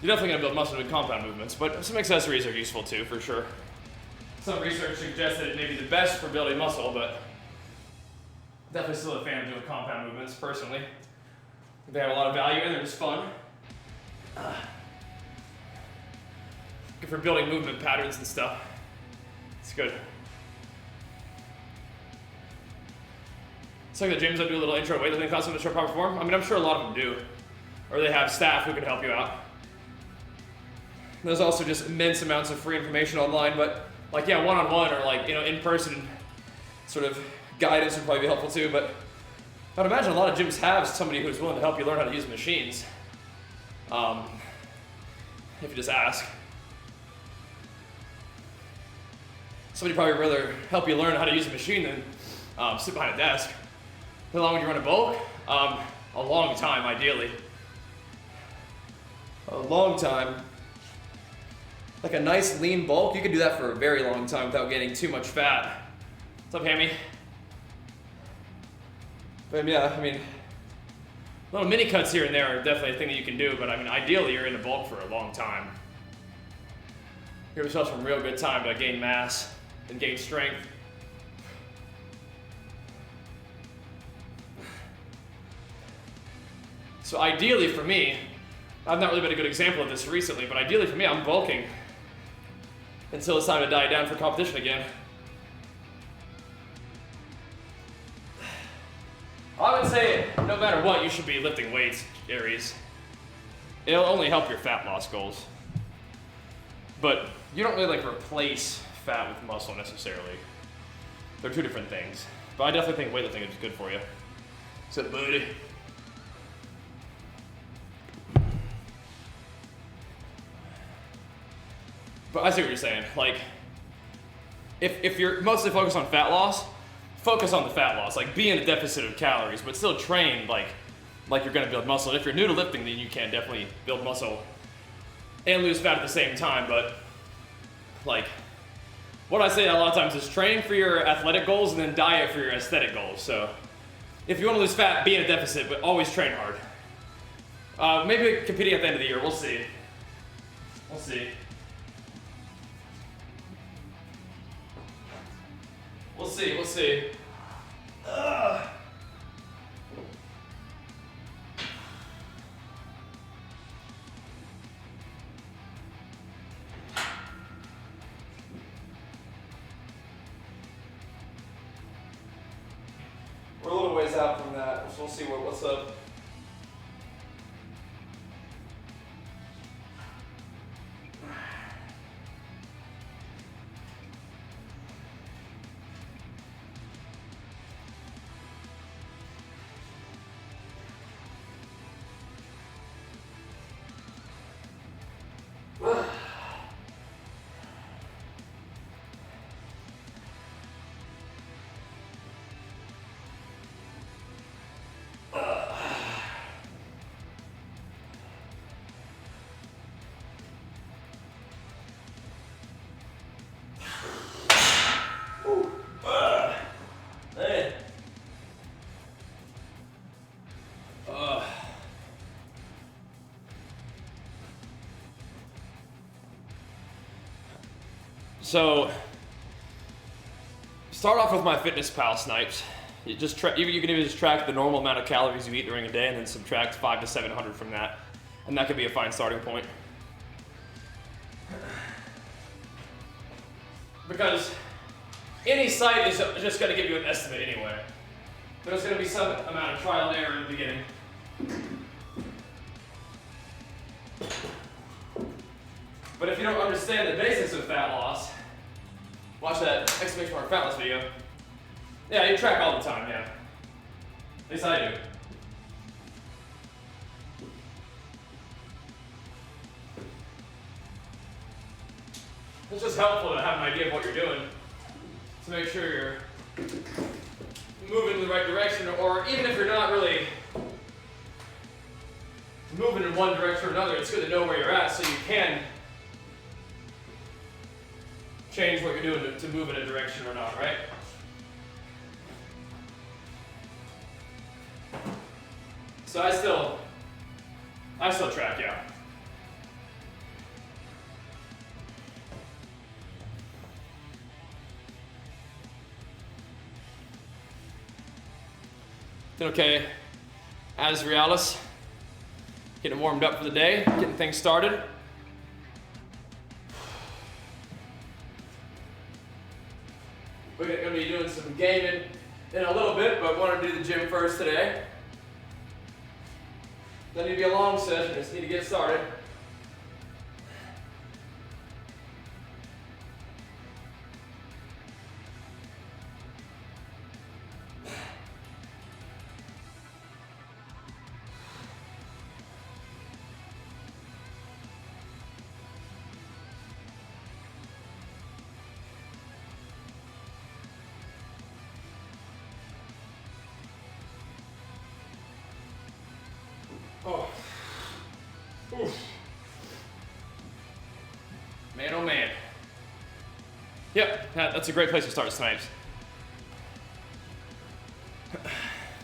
You're definitely going to build muscle doing compound movements, but some accessories are useful too, for sure. Some research suggests that it may be the best for building muscle, but definitely still a fan of doing compound movements, personally. They have a lot of value and they're just fun. Good for building movement patterns and stuff. It's good. It's like the gyms that do a little intro weightlifting class in the short proper form. I mean, I'm sure a lot of them do. Or they have staff who can help you out. There's also just immense amounts of free information online, but like, yeah, one-on-one or like, in-person sort of guidance would probably be helpful too, but I'd imagine a lot of gyms have somebody who's willing to help you learn how to use machines. If you just ask. Somebody probably rather help you learn how to use a machine than sit behind a desk. How long would you run a bulk? A long time, ideally. A long time. Like a nice lean bulk, you can do that for a very long time without getting too much fat. What's up, Hammy? But yeah, I mean, little mini cuts here and there are definitely a thing that you can do, but I mean, ideally you're in the bulk for a long time. Give yourself some real good time to gain mass and gain strength. So ideally for me, I've not really been a good example of this recently, but ideally for me, I'm bulking until it's time to diet down for competition again. I would say no matter what, you should be lifting weights, Aries. It'll only help your fat loss goals. But you don't really like replace fat with muscle necessarily. They're two different things. But I definitely think weightlifting is good for you. What's up, buddy? But I see what you're saying. Like, if you're mostly focused on fat loss, focus on the fat loss. Like, be in a deficit of calories, but still train like you're gonna build muscle. And if you're new to lifting, then you can definitely build muscle and lose fat at the same time. But like, what I say a lot of times is train for your athletic goals and then diet for your aesthetic goals. So if you want to lose fat, be in a deficit, but always train hard. Maybe competing at the end of the year. We'll see. We'll see. We'll see, we'll see. We're a little ways out from that, so we'll see what's up. So, start off with my FitnessPal snipes. You can even just track the normal amount of calories you eat during a day and then subtract 500 to 700 from that. And that could be a fine starting point. Because any site is just going to give you an estimate anyway. There's going to be some amount of trial and error in the beginning. But if you don't understand the basics of fat loss, watch that exclamation mark fat loss video. Yeah, you track all the time, yeah. At least I do. It's just helpful to have an idea of what you're doing to make sure you're moving in the right direction, or even if you're not really moving in one direction or another, it's good to know where you're at so you can change what you're doing to move in a direction or not, right? So I still track, yeah. Doing okay as Realis. Getting warmed up for the day, getting things started. We're going to be doing some gaming in a little bit, but wanted to do the gym first today. Doesn't need to be a long session, just need to get started. Oh. Oof. Man, oh man. Yep, that's a great place to start tonight.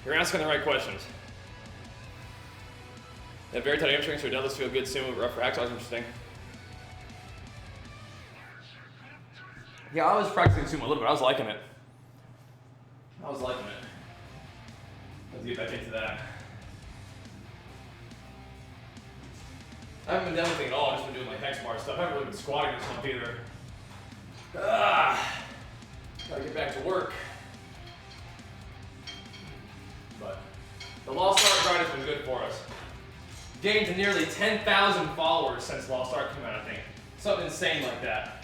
You're asking the right questions. That very tight hamstrings, so it does feel good soon, rough for exercise, interesting. Yeah, I was practicing sumo a little bit. I was liking it. Let's get back into that. I haven't been done anything at all. I've just been doing like hex bar stuff. I haven't really been squatting this month either. Gotta get back to work. But the Lost Art grind has been good for us. Gained to nearly 10,000 followers since Lost Art came out, I think. Something insane like that.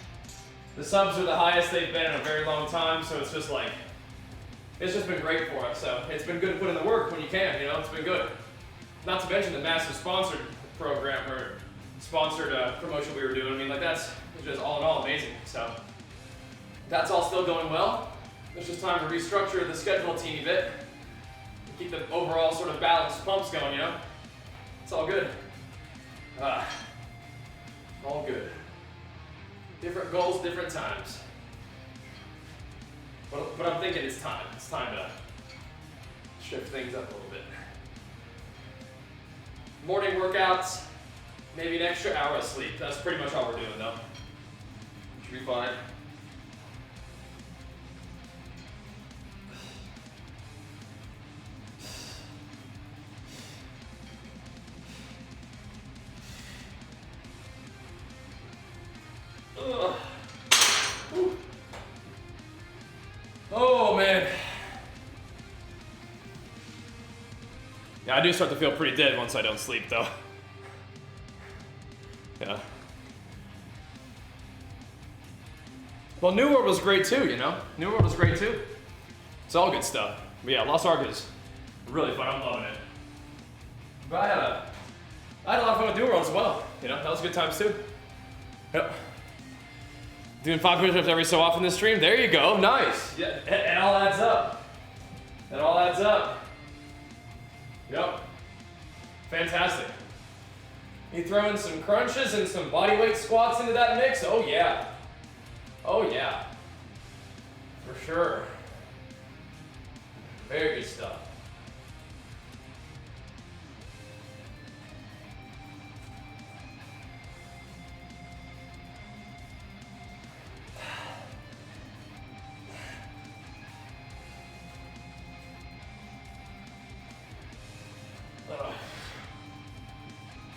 The subs are the highest they've been in a very long time, so it's just like, it's just been great for us. So it's been good to put in the work when you can, you know, it's been good. Not to mention the massive sponsored program or sponsored promotion we were doing. I mean, like that's just all in all amazing. So that's all still going well. It's just time to restructure the schedule a teeny bit. Keep the overall sort of balanced pumps going, you know? It's all good. All good. Different goals, different times. But I'm thinking it's time. It's time to shift things up a little bit. Morning workouts, maybe an extra hour of sleep. That's pretty much all we're doing though. Should be fine. Oh man. Yeah, I do start to feel pretty dead once I don't sleep though. Yeah. Well, New World was great too, you know? New World was great too. It's all good stuff. But yeah, Lost Ark is really fun. I'm loving it. But I had a lot of fun with New World as well. You know, that was good times too. Yep. Doing 5 push-ups every so often this stream. There you go. Nice. Yeah, it all adds up. It all adds up. Yep. Fantastic. You throw in some crunches and some bodyweight squats into that mix? Oh yeah. Oh yeah. For sure. Very good stuff.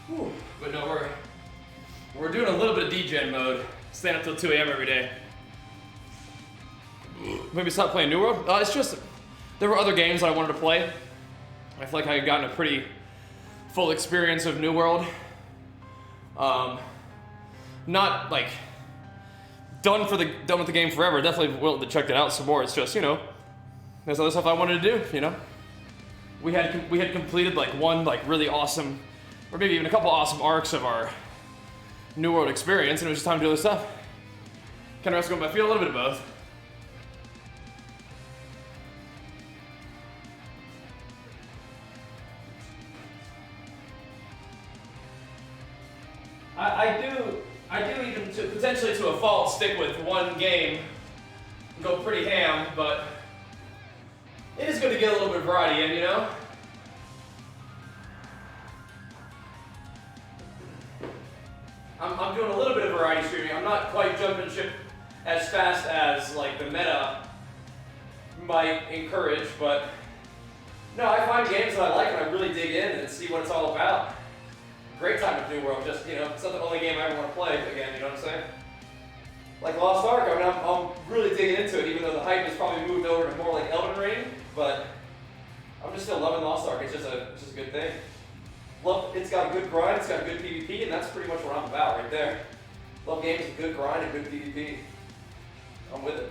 Whew. regen mode. Staying up till 2 a.m. every day. Maybe stop playing New World? It's just, there were other games that I wanted to play. I feel like I had gotten a pretty full experience of New World. Not like done with the game forever. Definitely willing to check it out some more. It's just, you know, there's other stuff I wanted to do, you know. We had completed like one like really awesome, or maybe even a couple awesome arcs of our New World experience, and it was just time to do other stuff. Kind of rest going, but I feel a little bit of both. I do even potentially to a fault stick with one game and go pretty ham, but it is good to get a little bit of variety in, you know? I'm doing a little bit of variety streaming. I'm not quite jumping ship as fast as like the meta might encourage, but no, I find games that I like and I really dig in and see what it's all about. Great time to New World, just, you know, it's not the only game I ever want to play again, you know what I'm saying? Like Lost Ark, I mean, I'm really digging into it, even though the hype has probably moved over to more like Elden Ring, but I'm just still loving Lost Ark. It's just a good thing. It's got a good grind, it's got good PvP, and that's pretty much what I'm about right there. Love games with good grind and good PvP. I'm with it.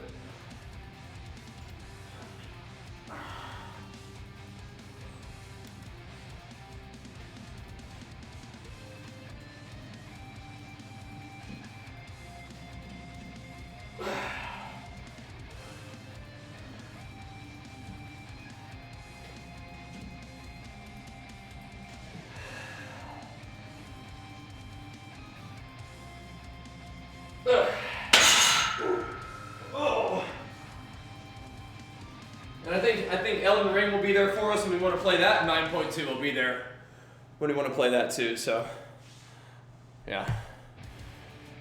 And I think Elden Ring will be there for us when we want to play that. 9.2 will be there when we want to play that too. So, yeah.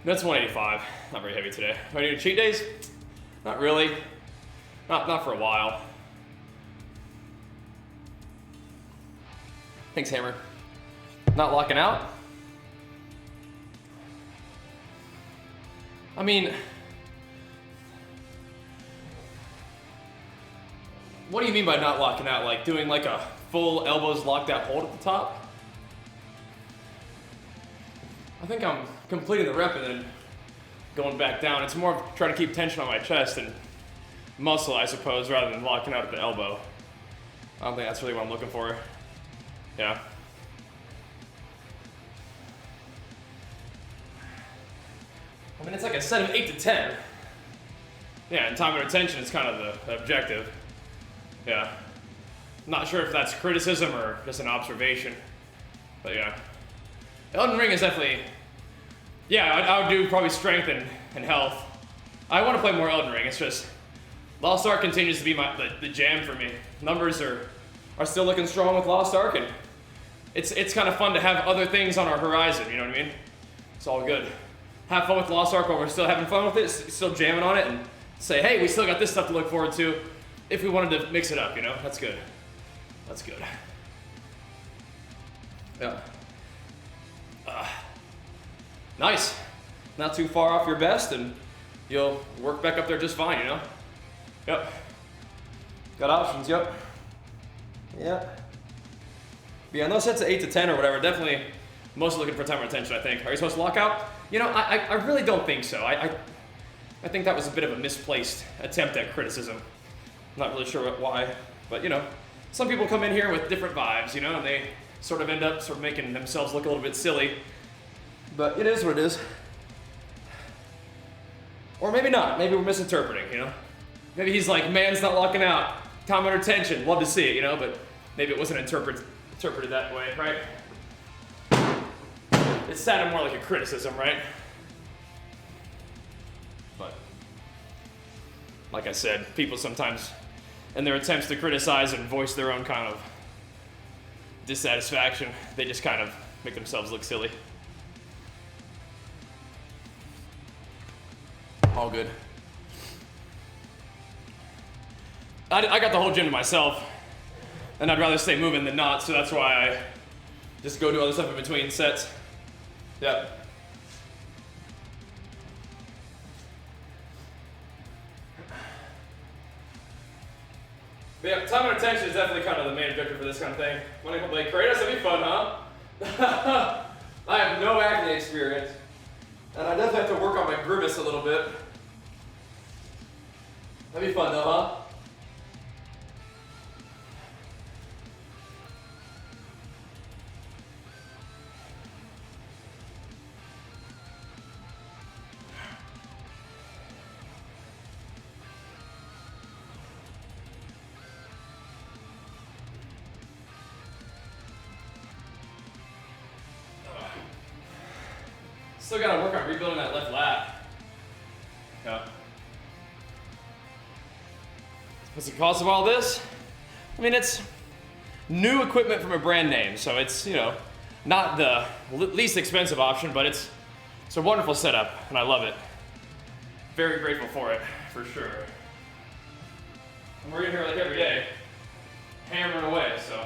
That's 185. Not very heavy today. Do I need cheat days? Not really. Not for a while. Thanks, Hammer. Not locking out? I mean, what do you mean by not locking out? Like doing like a full elbows locked out hold at the top? I think I'm completing the rep and then going back down. It's more of trying to keep tension on my chest and muscle, I suppose, rather than locking out at the elbow. I don't think that's really what I'm looking for. Yeah. I mean, it's like a set of 8 to 10. Yeah, and time under tension is kind of the objective. Yeah. Not sure if that's criticism or just an observation, but yeah. Elden Ring is definitely, yeah, I would do probably strength and health. I want to play more Elden Ring. It's just, Lost Ark continues to be the jam for me. Numbers are still looking strong with Lost Ark, and it's kind of fun to have other things on our horizon, you know what I mean? It's all good. Have fun with Lost Ark while we're still having fun with it, still jamming on it, and say, hey, we still got this stuff to look forward to if we wanted to mix it up, you know? That's good. That's good. Yeah. Nice. Not too far off your best, and you'll work back up there just fine, you know? Yep. Got options, yep. Yep. Yeah, in those sets of 8 to 10 or whatever, definitely mostly looking for time retention, I think. Are you supposed to lock out? You know, I really don't think so. I think that was a bit of a misplaced attempt at criticism. I'm not really sure why, but you know, some people come in here with different vibes, you know, and they sort of end up sort of making themselves look a little bit silly. But it is what it is. Or maybe not. Maybe we're misinterpreting, you know? Maybe he's like, man's not locking out. Time under tension. Love to see it, you know? But maybe it wasn't interpreted that way, right? It sounded more like a criticism, right? But, like I said, people sometimes, in their attempts to criticize and voice their own kind of dissatisfaction, they just kind of make themselves look silly. All good. I got the whole gym to myself, and I'd rather stay moving than not, so that's why I just go do other stuff in between sets. Yep. But yeah, time and attention is definitely kind of the main objective for this kind of thing. Want to play Kratos? That'd be fun, huh? I have no acne experience. And I definitely have to work on my grimace a little bit. That'd be fun though, huh? Still gotta work on rebuilding that left lat. Yeah. What's the cost of all this? I mean, it's new equipment from a brand name, so it's, you know, not the least expensive option, but it's a wonderful setup, and I love it. Very grateful for it, for sure. And we're in here like every day, hammering away, so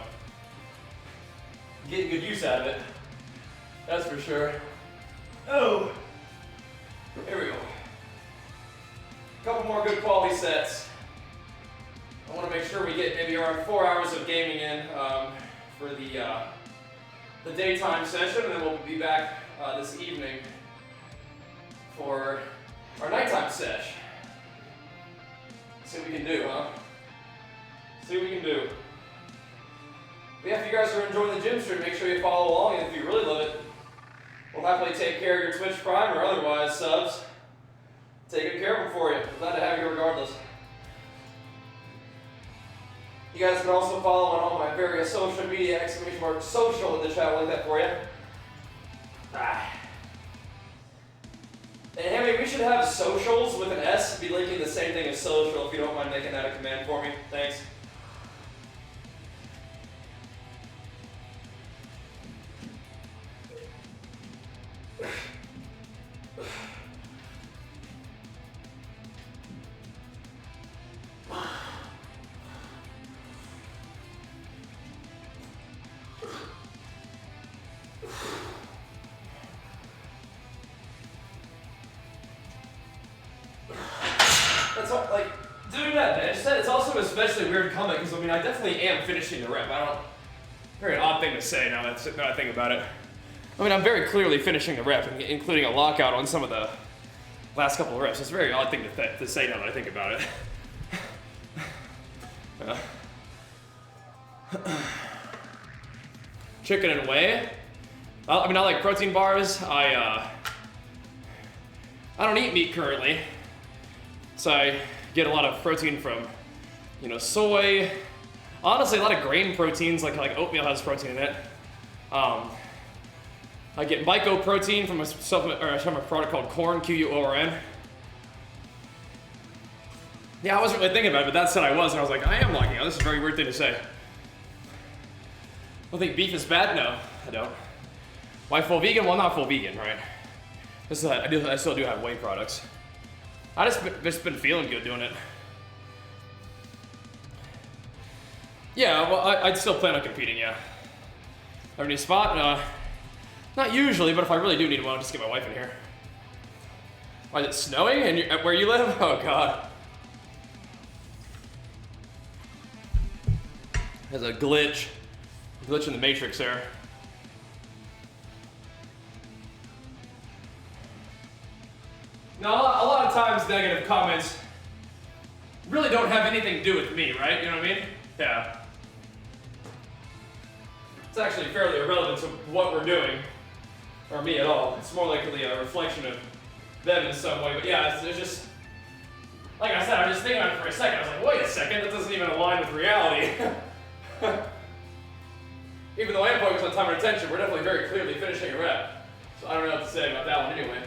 getting good use out of it. That's for sure. Oh, here we go. A couple more good quality sets. I want to make sure we get maybe around 4 hours of gaming in for the daytime session, and then we'll be back this evening for our nighttime sesh. See what we can do, huh? See what we can do. But yeah, if you guys are enjoying the gym stream, make sure you follow along, and if you really love it, we'll happily take care of your Twitch Prime or otherwise subs. Take good care of them for you. I'm glad to have you regardless. You guys can also follow on all my various social media, ! social in the chat, I'll link that for you. And Hammy, we should have socials with an S be linking the same thing as social if you don't mind making that a command for me. Thanks. That's all, like, doing that bench set, it's also an especially weird comment because, I mean, I definitely am finishing the rep. Very odd thing to say now that I think about it. I mean, I'm very clearly finishing the rep, including a lockout on some of the last couple of reps. It's a very odd thing to say now that I think about it. Chicken and whey. I mean, I like protein bars. I don't eat meat currently, so I get a lot of protein from, you know, soy. Honestly, a lot of grain proteins, like oatmeal has protein in it. I get mycoprotein from a supplement or from a product called Corn, Quorn. Yeah, I wasn't really thinking about it, but that said I was, and I was like, I am liking it. This is a very weird thing to say. I think beef is bad? No, I don't. Why full vegan? Well, not full vegan, right? I still do have whey products. I just been feeling good doing it. Yeah, well, I'd still plan on competing, yeah. Have any spot? Not usually, but if I really do need one, I'll just get my wife in here. Why, is it snowing where you live? Oh, God. There's a glitch. Glitch in the matrix there. Now, a lot of times negative comments really don't have anything to do with me, right? You know what I mean? Yeah. It's actually fairly irrelevant to what we're doing, or me at all. It's more likely a reflection of them in some way. But yeah, it's just, like I said, I was just thinking about it for a second. I was like, wait a second, that doesn't even align with reality. Even though I am focused on time and attention, we're definitely very clearly finishing a rep. So I don't know what to say about that one anyway.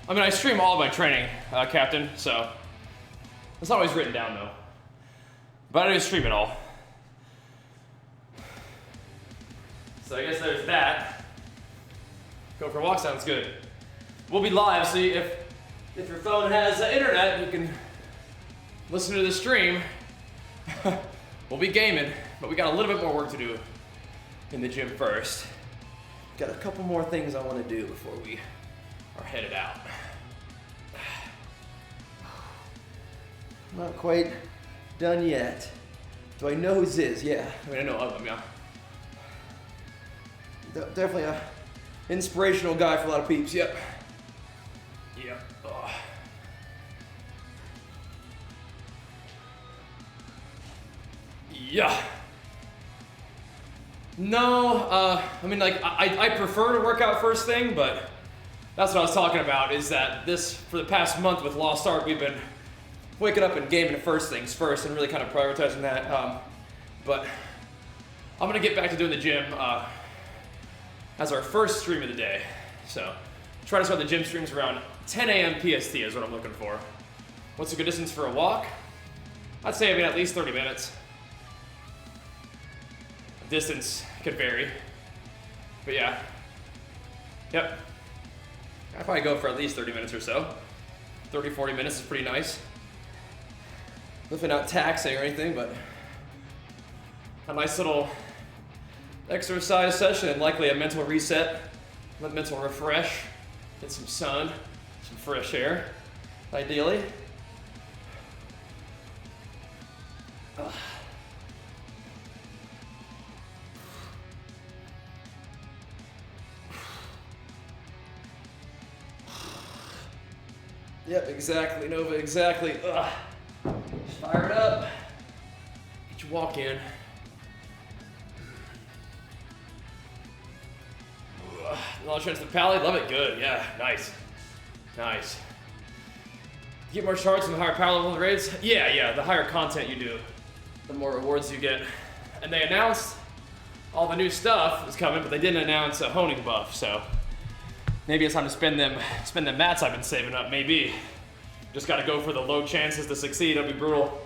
I mean, I stream all of my training, Captain, so it's not always written down, though. But I do stream it all. So I guess there's that. Go for a walk sounds good. We'll be live, so if your phone has internet, you can listen to the stream. We'll be gaming, but we got a little bit more work to do in the gym first. Got a couple more things I want to do before we are headed out. Not quite done yet. Do I know who this is? Yeah, I mean, I know of him, yeah. Definitely a inspirational guy for a lot of peeps, yep. Yep. Oh. Yeah. No, I mean, like, I prefer to work out first thing, but that's what I was talking about, is that for the past month with Lost Ark, we've been waking up and gaming the first things first and really kind of prioritizing that. But I'm gonna get back to doing the gym as our first stream of the day. So try to start the gym streams around 10 a.m. PST is what I'm looking for. What's a good distance for a walk? I'd say, I mean, at least 30 minutes. Distance could vary, but yeah. Yep. I'd probably go for at least 30 minutes or so. 30, 40 minutes is pretty nice. Definitely not taxing or anything, but a nice little exercise session and likely a mental reset, a mental refresh, get some sun, some fresh air, ideally. Yep, exactly, Nova, exactly. Ugh. Fire it up. Get your walk in. Launch into the pally, love it, good, yeah, nice. Nice. Get more charts and the higher power level raids? Yeah, the higher content you do, the more rewards you get. And they announced all the new stuff is coming, but they didn't announce a honing buff, so maybe it's time to spend them mats I've been saving up, maybe. Just gotta go for the low chances to succeed, it'll be brutal.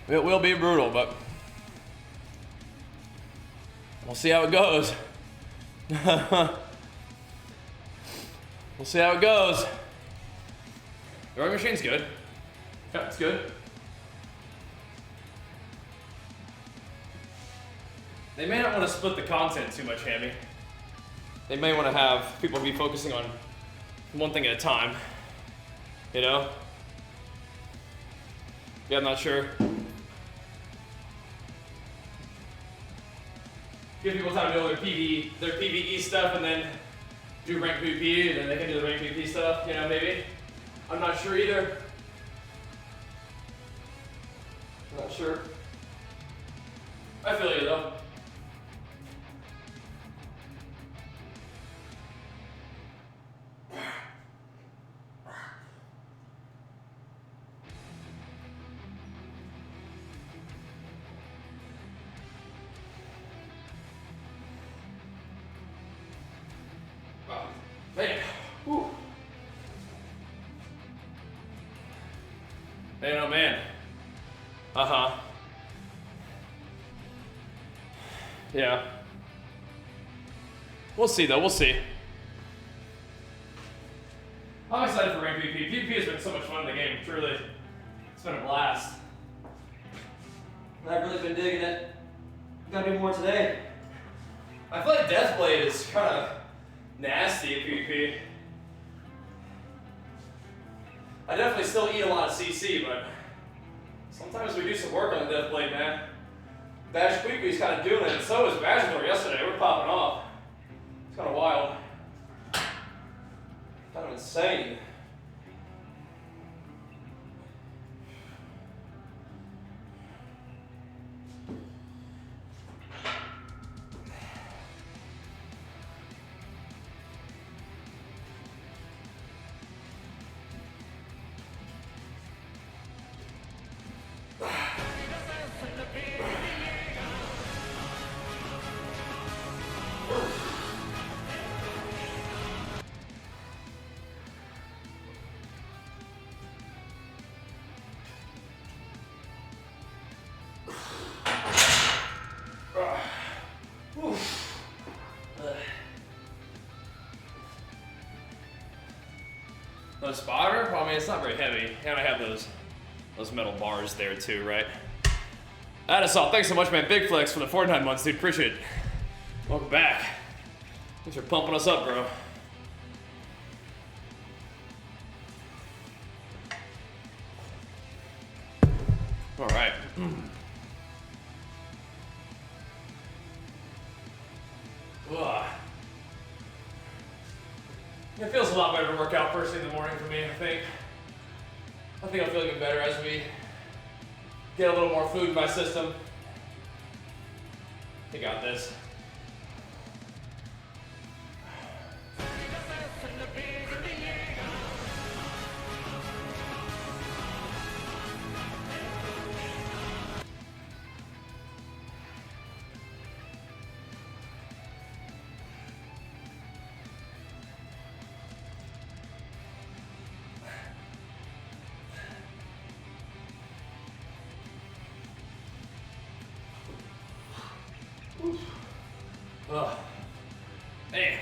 It will be brutal, but we'll see how it goes. We'll see how it goes. The rowing machine's good. Yeah, it's good. They may not want to split the content too much, Hammy. They may want to have people be focusing on one thing at a time, you know? Yeah, I'm not sure. Give people time to know their PvE stuff and then do rank PvP and then they can do the rank PvP stuff, you know, maybe? I'm not sure either. I'm not sure. I feel you though. Man, whew. Man, oh man. Uh-huh. Yeah. We'll see though, we'll see. I'm excited for rank PvP. PvP has been so much fun in the game, truly. It's been a blast. I've really been digging it. Gotta do more today. I feel like Deathblade is kind of nasty at PvP. I definitely still eat a lot of CC, but sometimes we do some work on the Deathblade, man. Bash Queequee's kind of doing it, and so was Bajheera yesterday. We're popping off. It's kind of wild. Kind of insane. A spotter? Well, I mean, it's not very heavy. And I have those metal bars there too, right? That is all. Thanks so much, man. Big flex for the 49 months, dude. Appreciate it. Welcome back. Thanks for pumping us up, bro. All right. Ugh. It feels a lot better to work out first thing in the morning for me, I think. I think I'll feel even better as we get a little more food in my system. I got this. Ugh. Man.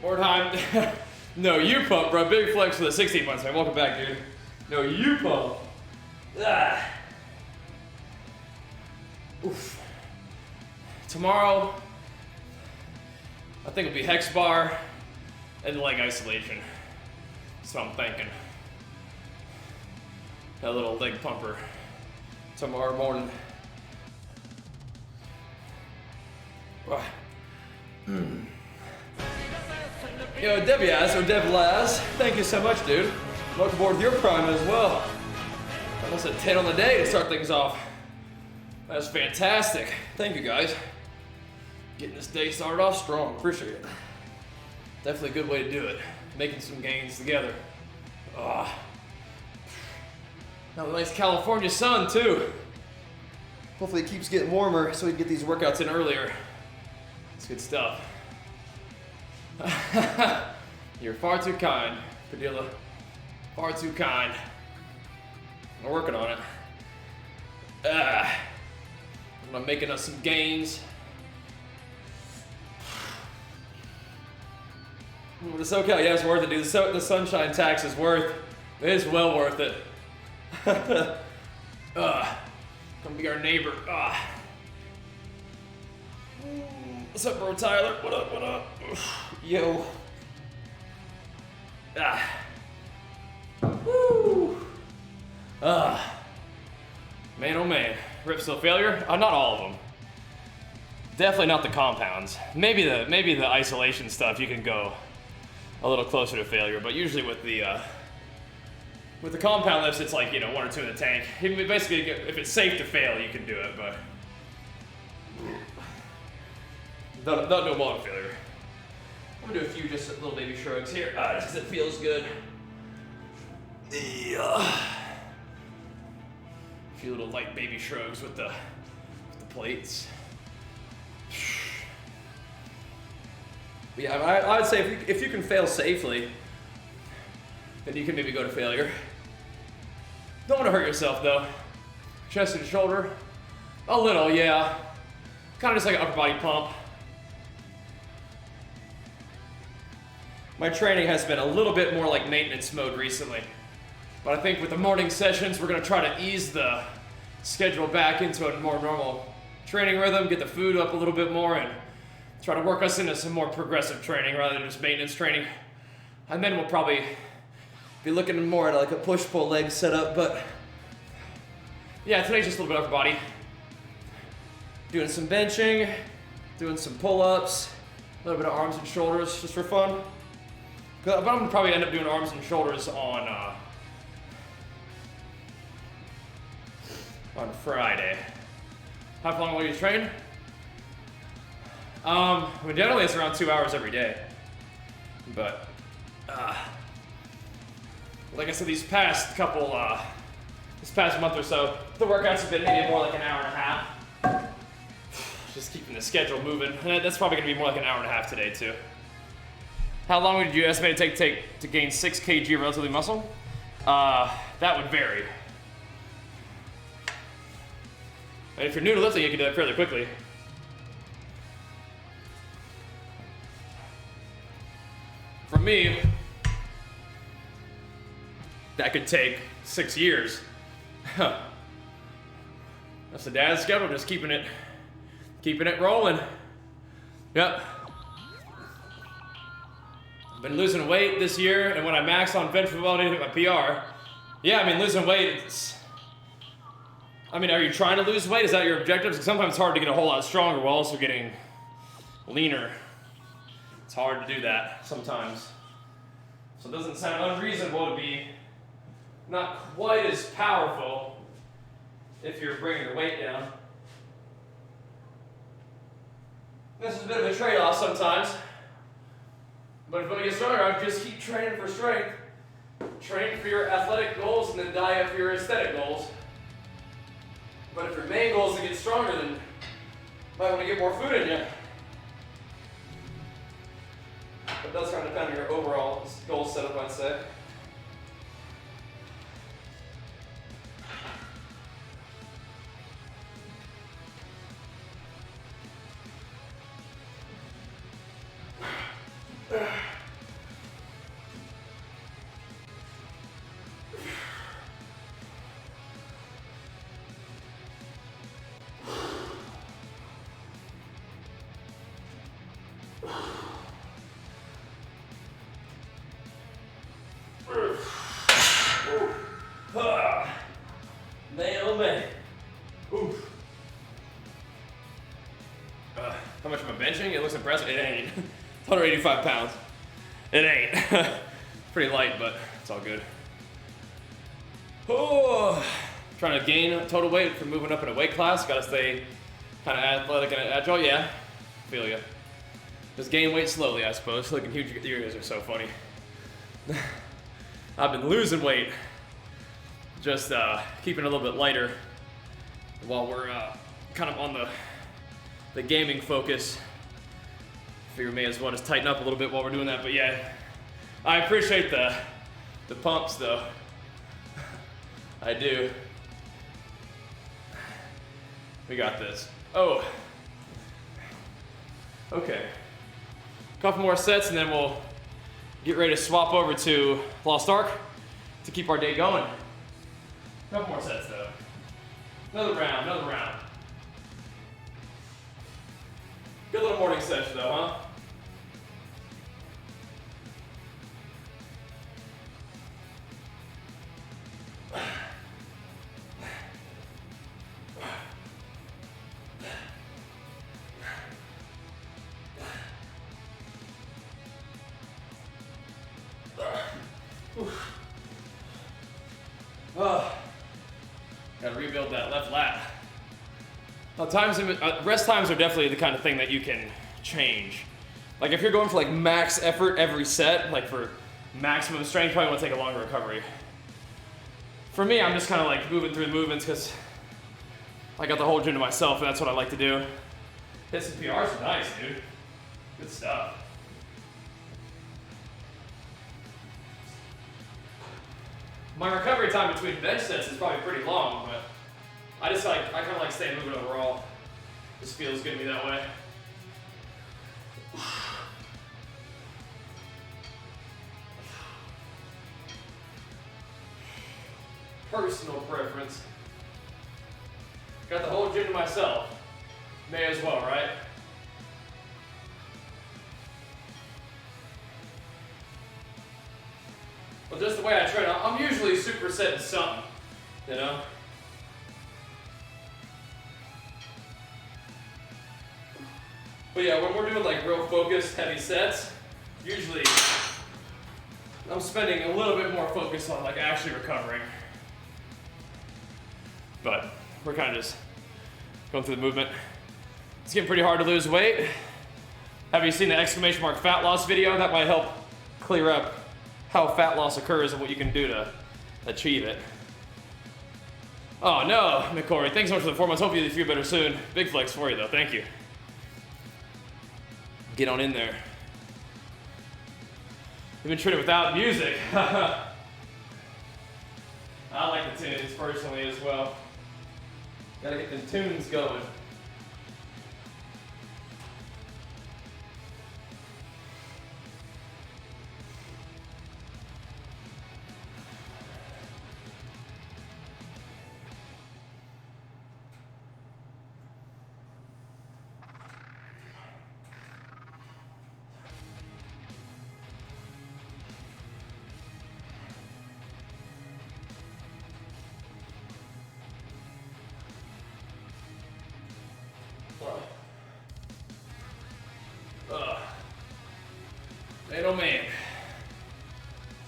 More time. No, you pump, bro. Big flex for the 16 months, man. Welcome back, dude. No, you pump. Ah. Oof. Tomorrow, I think it'll be hex bar and leg isolation. That's what I'm thinking. A little leg pumper tomorrow morning. Yo, Debias, or Dev Laz, thank you so much, dude. Welcome aboard with your prime as well. Almost a 10 on the day to start things off. That's fantastic. Thank you, guys. Getting this day started off strong. Appreciate it. Definitely a good way to do it. Making some gains together. Now the nice California sun, too. Hopefully it keeps getting warmer so we can get these workouts in earlier. It's good stuff. You're far too kind, Padilla. Far too kind. I'm working on it. I'm making us some gains. The SoCal, yeah, it's worth it, dude. The sunshine tax is worth. It's well worth it. Come be our neighbor. What's up, bro, Tyler? What up? What up? Yo. Woo. Man, oh man. Rips to failure? Not all of them. Definitely not the compounds. Maybe the isolation stuff you can go a little closer to failure, but usually with the compound lifts, it's like, 1 or 2 in the tank. Basically, if it's safe to fail, you can do it, but don't do a lot of failure. I'm gonna do a few just little baby shrugs here, just because it feels good. A few little light baby shrugs with the plates. But yeah, I'd say if you can fail safely, then you can maybe go to failure. Don't want to hurt yourself though. Chest and shoulder, a little, yeah. Kind of just like an upper body pump. My training has been a little bit more like maintenance mode recently. But I think with the morning sessions, we're gonna try to ease the schedule back into a more normal training rhythm, get the food up a little bit more, and try to work us into some more progressive training rather than just maintenance training. And then we'll probably be looking more at like a push-pull leg setup, but yeah, today's just a little bit upper body. Doing some benching, doing some pull-ups, a little bit of arms and shoulders just for fun. But I'm gonna probably end up doing arms and shoulders on Friday. How long will you train? Generally it's around 2 hours every day. But, like I said, this past month or so, the workouts have been maybe more like an hour and a half. Just keeping the schedule moving. And that's probably gonna be more like an hour and a half today too. How long did you estimate it take to gain 6 kg of relatively muscle? That would vary. And if you're new to lifting, you can do that fairly quickly. For me, that could take 6 years. That's the dad's schedule, just keeping it rolling. Yep. I've been losing weight this year, and when I maxed on bench mobility to hit my PR, yeah, I mean, losing weight, are you trying to lose weight? Is that your objective? Because sometimes it's hard to get a whole lot stronger while also getting leaner. It's hard to do that sometimes. So it doesn't sound unreasonable to be not quite as powerful if you're bringing your weight down. This is a bit of a trade-off sometimes. But if you want to get stronger, I would just keep training for strength. Train for your athletic goals and then diet for your aesthetic goals. But if your main goal is to get stronger, then you might want to get more food in you. But it does kind of depend on your overall goal setup, I'd say. Man. Oof. How much am I benching? It looks impressive. It ain't. It's 185 pounds. It ain't. Pretty light, but it's all good. Oh, trying to gain total weight from moving up in a weight class. Gotta stay kind of athletic and agile. Yeah, feel ya. Just gain weight slowly, I suppose. Looking huge. You guys are so funny. I've been losing weight. Just keeping it a little bit lighter while we're kind of on the gaming focus. Figure we may as well just tighten up a little bit while we're doing that. But yeah, I appreciate the pumps though. I do. We got this. Oh. Okay. Couple more sets and then we'll get ready to swap over to Lost Ark to keep our day going. Couple more sets though. Another round. Good little morning session though, huh? Gotta rebuild that left lat. Rest times are definitely the kind of thing that you can change. Like if you're going for like max effort every set, like for maximum strength, you probably want to take a longer recovery. For me, I'm just kind of like moving through the movements because I got the whole gym to myself and that's what I like to do. Hit some PRs are nice, dude. Good stuff. My recovery time between bench sets is probably pretty long, but I kind of like staying moving overall. This feels good to me that way. Personal preference. Got the whole gym to myself. May as well, right? Well, just the way I train, I'm usually supersetting something, you know? But yeah, when we're doing like real focused, heavy sets, usually I'm spending a little bit more focus on like actually recovering. But we're kind of just going through the movement. It's getting pretty hard to lose weight. Have you seen the ! fat loss video? That might help clear up how fat loss occurs and what you can do to achieve it. Oh no, McCory, thanks so much for the 4 months. Hope you feel better soon. Big flex for you though, thank you. Get on in there. We've been training without music. I like the tunes personally as well. Gotta get the tunes going. Man, oh man.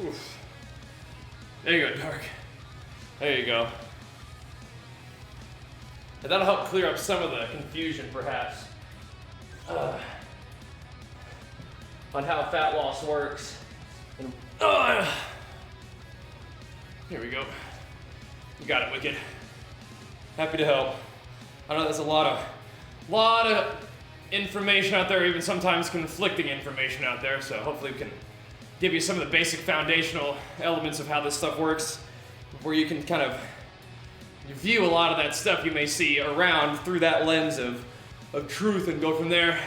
Oof. There you go, Dark. There you go. And that'll help clear up some of the confusion, perhaps, on how fat loss works. And, here we go. You got it, Wicked. Happy to help. I know there's a lot of information out there, even sometimes conflicting information out there, so hopefully we can give you some of the basic foundational elements of how this stuff works, where you can kind of view a lot of that stuff you may see around through that lens of truth and go from there.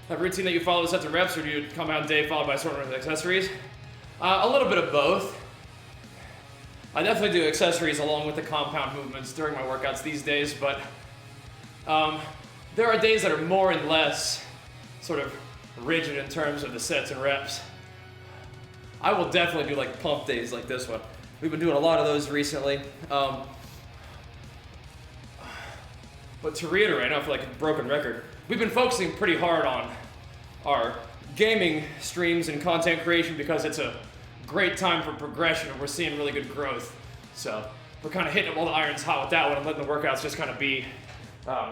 Have a routine that you follow sets of reps, or do you compound day followed by assortment of accessories? A little bit of both. I definitely do accessories along with the compound movements during my workouts these days, but there are days that are more and less sort of rigid in terms of the sets and reps. I will definitely do like pump days like this one. We've been doing a lot of those recently. But to reiterate, I feel like a broken record. We've been focusing pretty hard on our gaming streams and content creation because it's a great time for progression and we're seeing really good growth. So we're kind of hitting all the irons hot with that one and letting the workouts just kind of be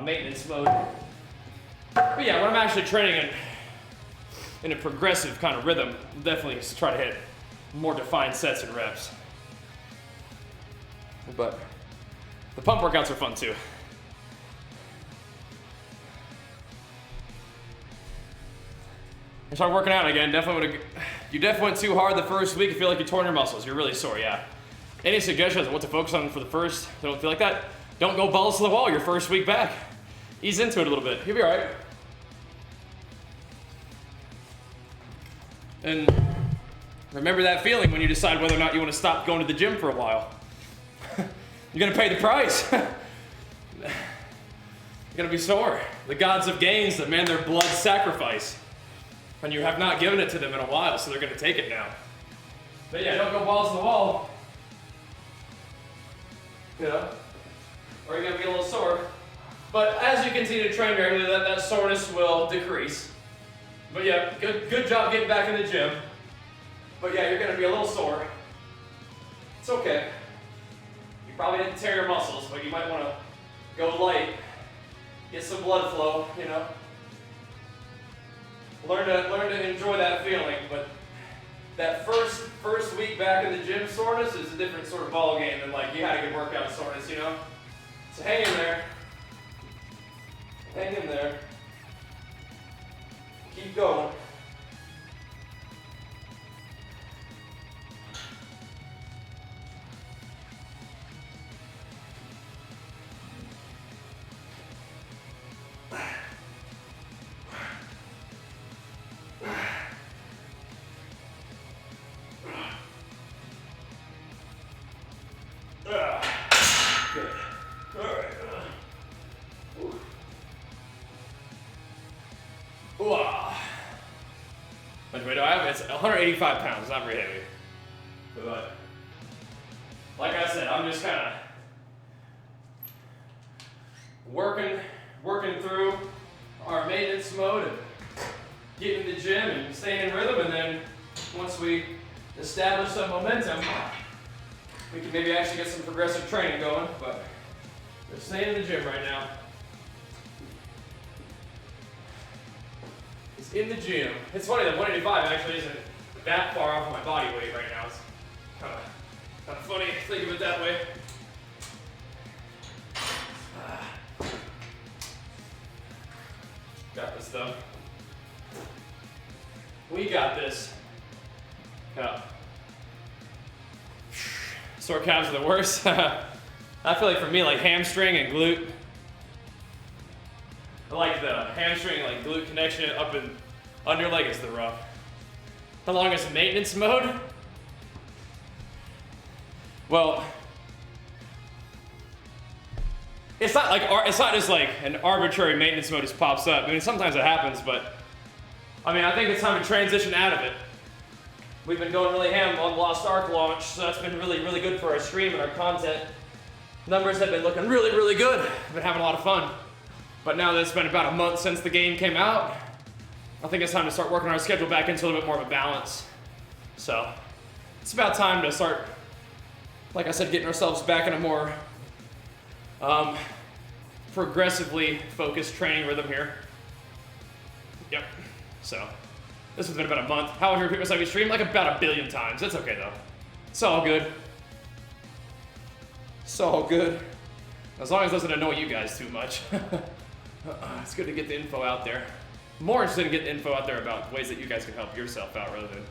maintenance mode. But yeah, when I'm actually training in a progressive kind of rhythm, I'll definitely try to hit more defined sets and reps. But the pump workouts are fun too. I started working out again. You definitely went too hard the first week. You feel like you torn your muscles. You're really sore, yeah. Any suggestions on what to focus on for the first? Don't feel like that? Don't go balls to the wall your first week back. Ease into it a little bit. You'll be all right. And remember that feeling when you decide whether or not you want to stop going to the gym for a while. You're gonna pay the price. You're gonna be sore. The gods of gains demand their blood sacrifice. And you have not given it to them in a while, so they're gonna take it now. But yeah, don't go balls to the wall. You know? Or you're gonna be a little sore. But as you continue to train regularly, that soreness will decrease. But yeah, good job getting back in the gym. But yeah, you're gonna be a little sore. It's okay. You probably didn't tear your muscles, but you might wanna go light, get some blood flow, you know? Learn to enjoy that feeling, but that first week back in the gym soreness is a different sort of ball game than like you had a good workout soreness, you know? So hang in there. Hang in there. Keep going. Good. All right. How much weight do I have? It's 185 pounds. It's not very heavy. But like I said, I'm just kind of working through our maintenance mode and getting in the gym and staying in rhythm, and then once we establish some momentum, we can maybe actually get some progressive training going, but we're staying in the gym right now. It's in the gym. It's funny that 185 actually isn't that far off of my body weight right now. It's kind of funny to think of it that way. Got this though. We got this. Yeah. Sore calves are the worst. I feel like for me, like hamstring and glute. I like the hamstring, like glute connection up and under leg is the rough. How long is maintenance mode? Well, it's not just like an arbitrary maintenance mode just pops up. I mean, sometimes it happens, but I mean, I think it's time to transition out of it. We've been going really ham on Lost Ark launch, so that's been really, really good for our stream and our content. Numbers have been looking really, really good. I've been having a lot of fun. But now that it's been about a month since the game came out, I think it's time to start working our schedule back into a little bit more of a balance. So it's about time to start, like I said, getting ourselves back in a more progressively focused training rhythm here. Yep. So this has been about a month. How have you repeat myself every stream? Like about 1 billion times. It's okay though. It's all good. It's all good. As long as it doesn't annoy you guys too much. It's good to get the info out there. More interested in getting the info out there about ways that you guys can help yourself out rather than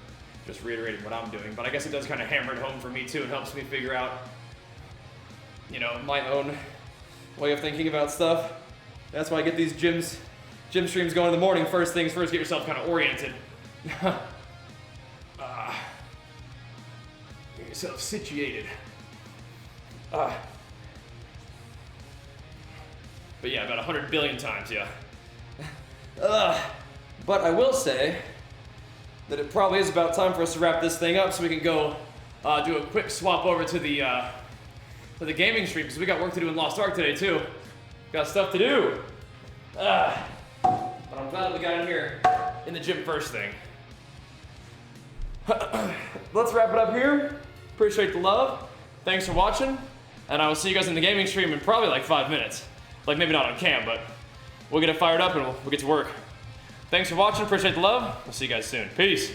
just reiterating what I'm doing. But I guess it does kind of hammer it home for me too. It helps me figure out, you know, my own way of thinking about stuff. That's why I get these gym streams going in the morning. First things first, get yourself kind of oriented. Get yourself situated. But yeah, about 100 billion times, yeah. But I will say that it probably is about time for us to wrap this thing up so we can go do a quick swap over to the gaming stream, because we got work to do in Lost Ark today too. Got stuff to do. But I'm glad that we got in here in the gym first thing. Let's wrap it up here. Appreciate the love. Thanks for watching. And I will see you guys in the gaming stream in probably like 5 minutes. Like maybe not on cam, but we'll get it fired up and we'll get to work. Thanks for watching. Appreciate the love. We'll see you guys soon. Peace.